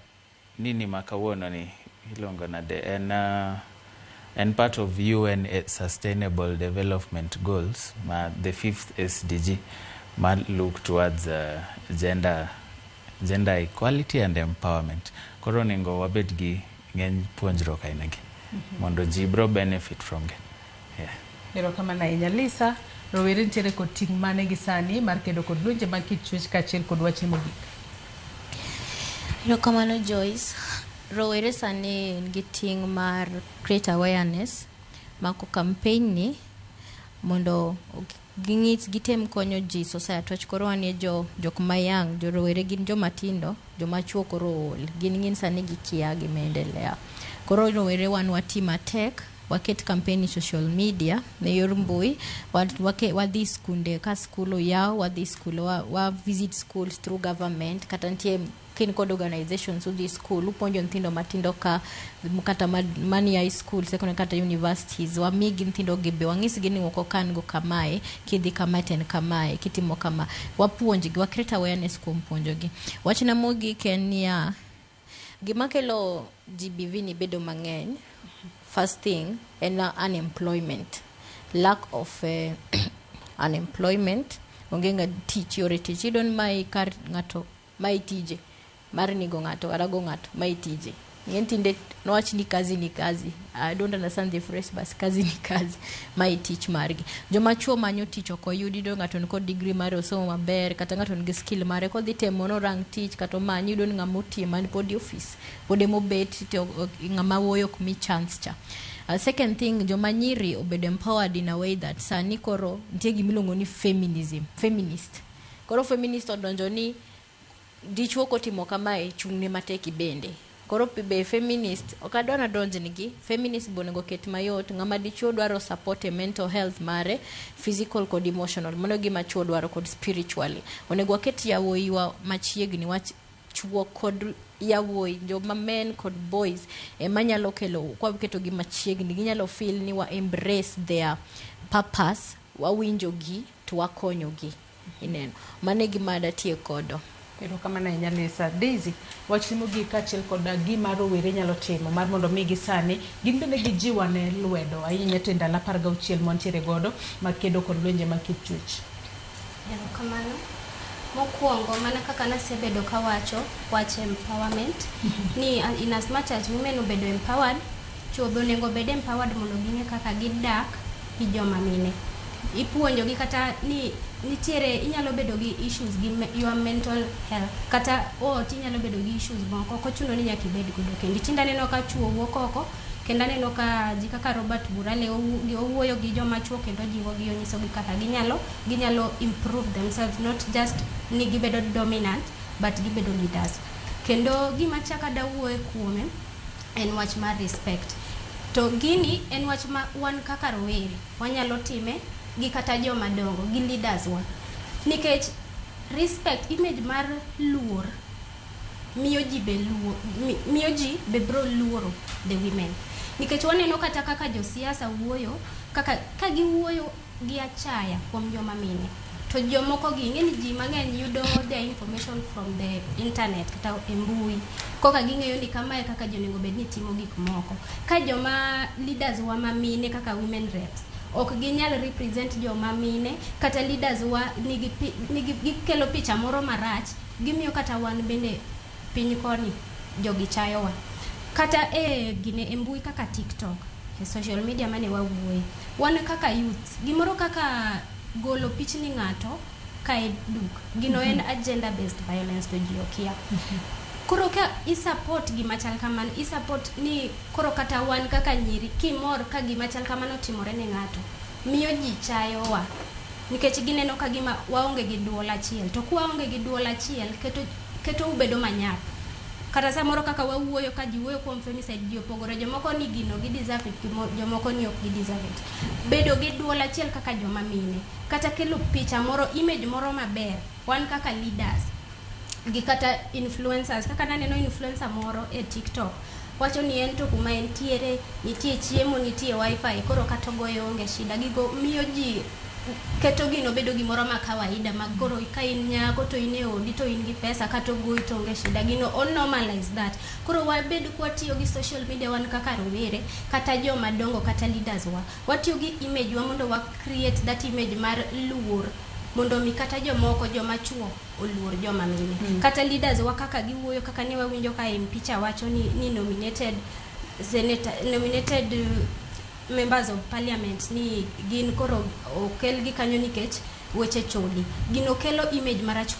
nini makawuono ni ilongo nade and part of UN Sustainable Development Goals, the 5th SDG, look towards gender equality and empowerment. Koro ningo wabed gi ng'eny puonjruok ainagi mondo ji bro benefit from it. Yeah. Erokamano ahinya Lisa, rowere nitiere kod ting' mane gi sani mar kedo kod lwenje mag kit chwech kaachiel kod wach mogik? Erokamano Joyce, rowere sani nigi ting' mar create awareness mako campaign ni mondo gitem konyo ji society. Wach koro wanie jok mayang, rowere gin joma tindo, joma chuo koro ol, gin sani gikia gimeendelea. Koro rowere wan wati matek waket campaign social media ne yor mbui, wadhi skunde ka school oyaw, wadhi school wa visit schools through government, kata ntie kin kod organizations udhi school uponjo nthindo matindo ka kata mani high school, secondary kata universities, wamigi nthindo gibe wang'is gini woko kan go kamae, kidhi kamae ten kamae, kitimo kama, wapuonji gi, create awareness kuom puonjo gi. Wachna mogik en niya, gima kelo GBV ni bedo mang'eny. First thing, unemployment, lack of unemployment, ongenga teach yore tich, idon mai kar ngato mai tije, mar nigo ngato, arago ngato, mai tije. Ngentinde noach ni kazi. I don't understand the phrase, but kazi ni kazi. Mai teach margi. Joma chuo manyo tich oko yudi do ngato niko degree mare osomo maber, kata ngato nigi skill mare ko dhite mono rang teach kato manyo don ngamuti man pod office. Pode mobet to ngama woyo kumi chance cha. Second thing, joma nyiri obed empowered in a way that sani koro ntie gimilongo ni feminist. Koro feminist odonjo ni dichuo kotimo kamae chungne mateki bende. Koro be feminist okadona donjnigi feminist bonego ket mayot ngama dichuo dwaro support mental health mare, physical kod emotional, mano gima chuo dwaro kod spiritually. Onego ket yawoi wa machiegni wach chuo kod yawoi, joma men kod boys manyalo kelo kwa keto gi machiegni, ginyalo feel ni wa embrace their purpose, wawinjo gi to wakonyo gi. Ineno mane gima datie kodo. Erokamano ahinya Lisa. Daisy, wach mogik kaachiel kod gima rowere nyalo timo mar mondo mi gisani gin bende gijiwane lwedo ahinya to ndalo 16 montiere godo makedo kod lwenje mag kit chwech. Erokamano. Mokwongo mana kaka nasebedo kawacho wach empowerment ni in as much as women obedo empowered, chuo be onego bed empowered mondo ging'e kaka gidak gi joma mine. Ipuonjo gi kata ni nitiere inyalo bedo gi issues gi your mental health, kata inyalo bedo gi issues moko kochuno ni nyaka ibed godo kendi. Tinda neno ka chuo wuok oko, kenda neno ka ji kaka Robert Burale owuoyo gi joma chuo kendo jiwo gi, onyiso gi kaka ginyalo improve themselves, not just ni gibedo dominant but gibedo leaders. Kendo gima chaka dawuoye kuome en wach mar respect. To gini en wach ma wan kaka rowere wanyalo time gi kata joma dongo gi leaders wa, nikech respect, image mar luor miyo ji be bro luoro the women. Nikech waneno kata kaka josiasa wuoyo kaka giwuoyo gi achaya kuom joma mine, to jomoko gi ng'eni ji mang'eny yudo their information from the internet kata mbui, koka ging'eyo ni kamae kaka jonego bed ni timo gik moko. Ka joma leaders wa mamine kaka women reps ok ginyal represent joma mine, kata leaders wa gikelo picha moro marach, gimiyo kata wan bende piny koni jogi chayowa. Kata gine mbui kaka TikTok, social media mane wawuoye, wan kaka youth, gimoro kaka golo pichni ng'ato kae duk, gino en agenda based violence to ji okia. Koro ka i-support gima chal kamano, i-support ni koro kata wan kaka nyiri kimor ka gima chal kamano timore ne ng'ato, miyo ji chayowa, nikech gineno ka gima waonge gi duol achiel. To kwa waonge gi duol achiel keto ubedo manyap. Kata samoro kaka wawuoyo ka ji wuoyo kuom femicide, ji opogore, jomoko ni gino gi deserve it, jomoko ni ok gi deserve it. Bedo gi duol achiel kaka joma mine, kata kelo picha moro, image moro maber, wan kaka leaders gi kata influencers. Kaka naneno influencer moro TikTok wacho ni en to kuma nitie chiemo, nitie wifi, koro kata goyo onge shida. Gigo miyo ji keto gino bedo gimoro ma kawaida magoro ka in nyako to in e odi to in gi pesa kata goyi to onge shida gino on normalize that. Koro wabed kwatiyo gi social media wan kaka rowere kata joma dongo kata leaders watiyo gi image wa mondo wa create that image mar luor mondo mi kata jomoko joma chuo oluor joma mine kata leaders wa kaka giwuoyo kaka ne wawinjo ka MP cha wacho ni nominated members of parliament ni gin koro okel gi kanyo nikech weche chodi gino kelo image marach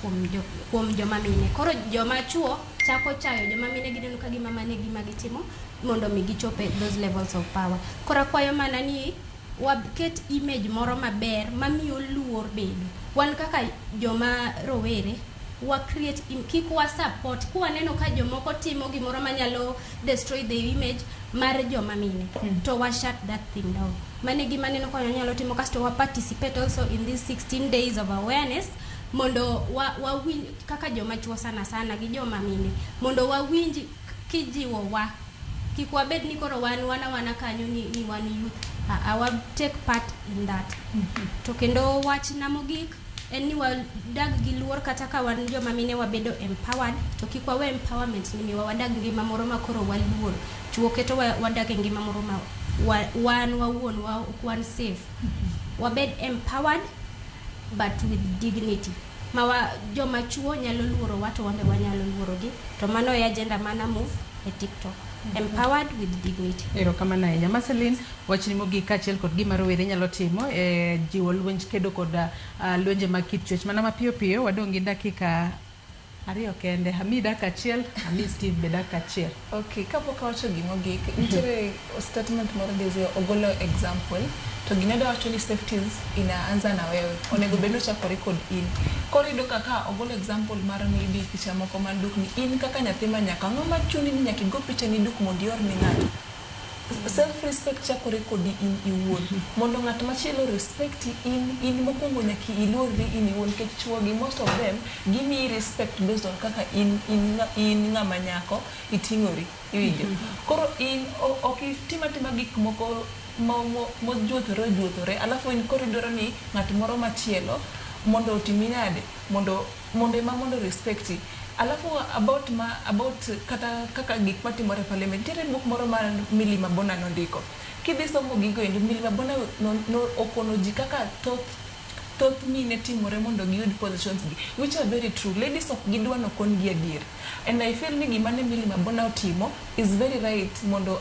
kuom joma mine. Koro joma chuo chako chayo joma mine gineno ka gima mane gima gitimo mondo mi gichope those levels of power. Kora kwayo mana ni waket image moro maber mamiyo luor bedo wan kaka joma rowere wa create kik wa support kwa neno ka jomoko timo gimoro manyalo destroy the image mar joma mine to wa shut that thing down. Mane gima neno kwa nyalo timo kasto wa participate also in these 16 days of awareness mondo wa win kaka joma chuo sana gi joma mine mondo wa winji kijiwo wa kik wabed ni koro wana kanyo ni wan youth our take part in that. To kendo wach na mogik en ni wadag gi luor kata ka wan joma mine wabedo empowered to kik wawe empowerment ni wadag ngima moro ma koro waluor chuo keto wadag ngima moro ma wan wawuon wan safe wabed empowered but with dignity mawa joma chuo nyalo luoro wato wande wanyalo luoro gi to mano e agenda mana move e TikTok empowered with dignity. Ero kama na enya Marceline wachni mogik kachiel kod gima rowere nyalo timo jiwo lwenj kedo kod lwenje mag kit chwech mana mapiyo wadongi dakika ariyo kende. Hamida kachiel Hamid Steve beda kachiel. Okay, kapok awacho gimogik nitere statement moro desio ogolo example to ginedo wacho ni safeties inaanza na wewe onego bedo chakore kod in korido kaka ogolo example mar maybe picha moko manduk ni in kaka nyathi ma nyaka ngoma chuni ni nyaki go picha ni duk mondo yor ni ng'ato. Self respect chakore kod in iwuon mondo ng'at machielo respect in mokwongo nyaki iluorri in iwuon kech chuogi most of them gimi respect based on kaka in ng'ama nyako iting'ori iwinjo koro in okitima gik moko mojuothore alafu in koridoro ni ng'at moro machielo mondo otimi nade mondo respecti. Alafu about kaka gik matimore parliament tire book moro mar Milly Mabona nondiko kidhi somo gigo endo Milly Mabona no okono ji kaka thoth mine timore mondo giyud positions gi which are very true. Ladies of gidwa no kon gi adier and I feel ni gima ne Milly Mabona otimo is very right mondo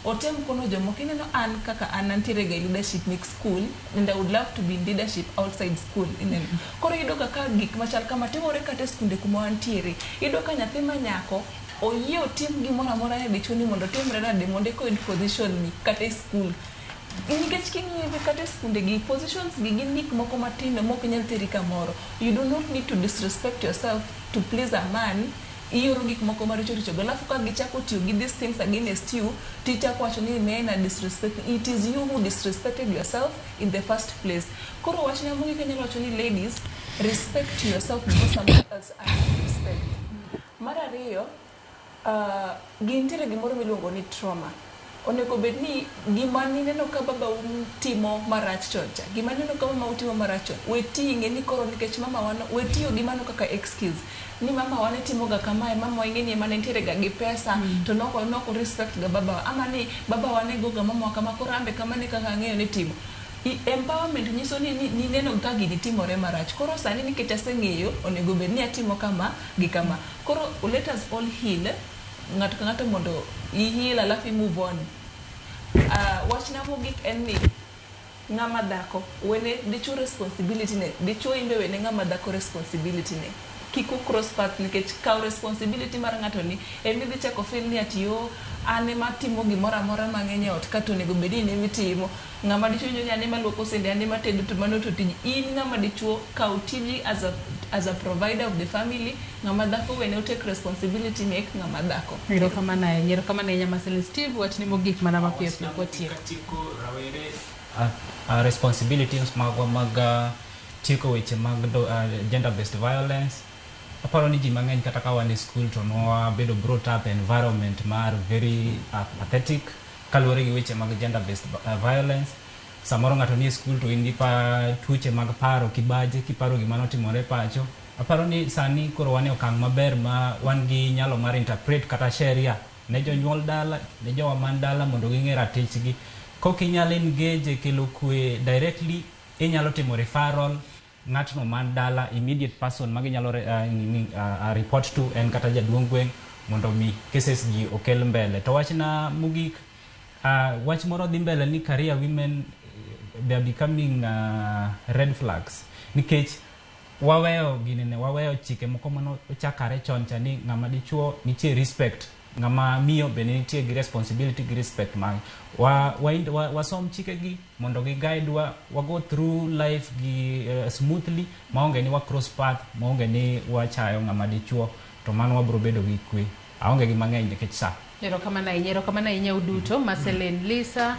otem kono jomoko ineno an kaka anantiere ga leadership mix school and I would love to be in leadership outside school ineno koro ido kaka gik machal kama timore kata skunde kuma wantiere ido ka nyathi manyako oyie otim gimoro amora ne dichwo ni mondo timre nade mondo ko in position ni kata school nikech king'iyo kata skunde gi positions gi gin gik moko matindo mok nyal teri kamoro. You do not need to disrespect yourself to please a man. Iyoro gik moko maricho alafu ka gichako tiyo gi these things against you tichako wacho ni men are disrespect. It is you who disrespected yourself in the first place. Koro wachna mungi kanyalo wacho ni ladies respect yourself because someone else has respect. Mara ariyo gintiere gimoro miluongo ni trauma. Onego bed ni gima nineno ka baba timo marach choncha gima nineno ka mama utimo marach we tinge ni koro nikech mama wan we tiyo gimano kaka excuse ni mama wane timo ga kama mama ingeni ema nentiere ga gi pesa to noko respect ga baba ama ni baba wane go ga mama kama korambe kama ne kaka ng'eyo ni timo empowerment nyiso ni neno ka gini timore marach koro sani nikech aseng'eyo onego bed ni atimo kama gi kama koro let us all heal ng'ato ka ng'ato mondo heal alafu move on. Wachna mogik en ni ng'ama dhako wene dichuo responsibility ne dichuo imbe wene ng'ama dhako responsibility ne kiku cross path nikech kaw responsibility mar ng'ato ni en dhi chako feel ni atiyo ane matimo gimoro amora mang'eny ot kato nego bedi ne mitimo ng'ama dichuo ni ane maluoko sende ane matedo to mano to tiji in ng'ama dichuo kaw tiji as a provider of the family ng'ama dhako wene take responsibility mek ng'ama dhako. Ero kama na enya Marceline Steve watni mogik mana mapiyo potie tiko rawere responsibilities mag tiko weche mag gender based violence. Aparo ni ji mang'eny kata ka wan e school to no bedo brought up environment mar very pathetic kaluwore gi weche mag gender based violence samoro ng'ato ni e skul to in gi tuoche mag paro, kibaje, kiparo gima notimore pacho. Aparo ni sani koro wane okang' maber ma wan gi nyalo mar interpret kata sheria ne jonyuol dala, ne jowa man dala mondo ging'e ratichgi. Kok inyalo engage kelo kwe directly, inyalo timo referral ng'atno man dala, immediate person ma ginyalo report to en kata jaduong' gweng' mondo mi cases gi okel mbele. To wachna mugik, wach moro dhi mbele ni career women they are becoming red flags nikech waweyo ginene, waweyo chike moko mano ochakare chon cha ni ng'ama dichuo nitie respect, ng'ama miyo bende nitie gi responsibility gi respect mag wasom chike gi mondo gi guide wa go through life gi smoothly, maonge ni wa cross path, maonge ni wachayo ng'ama dichuo, to mano wabro bedo gi kwe. Aonge gi mang'eny nikech sa. Erokamano ahinya uduto, Marceline, Lisa,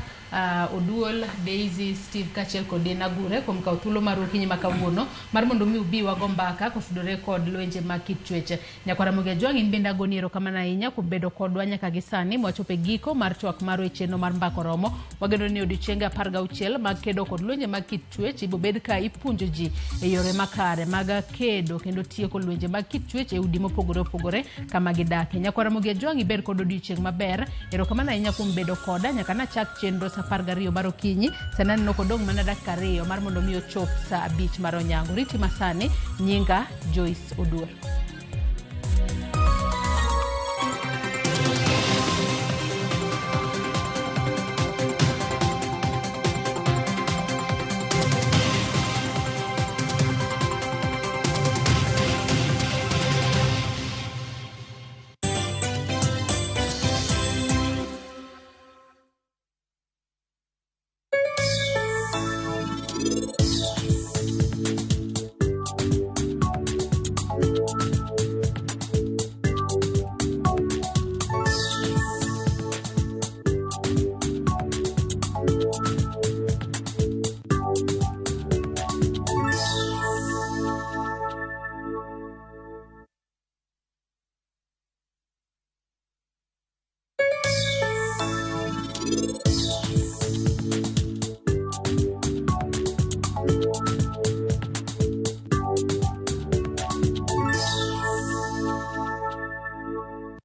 Oduol, Daisy, Steve kachiel kod Nagure kuom kawo thuolo mar okinyi ma kawuono mar mondo mi ubi wago mbaka kotudore kod lwenje mag kit chwech. Nyakwara Mugia in bende agoni erokamano ahinya kuom bedo kodwa nyaka gi sani mwachopo e giko mar twak mar wecheno mar mbako romo. Wageno ni odiochienge 16 mag kedo kod lwenje mag kit chwech ibo bed ka ipuonjo ji e yore makare mag kedo kendo tieko lwenje mag kit chwech e udi mopogore opogore kama gidake. Nyakwara Mugia ibed kod odiochieng' maber. Erokamano ahinya kuom bedo koda nyaka nachak chenro 12 mar okinyi. Sanani nokodong' mana dakika 2 mar mondo mi ochop sa 5 mar onyango. Riti masani, nyinga Joyce Oduor.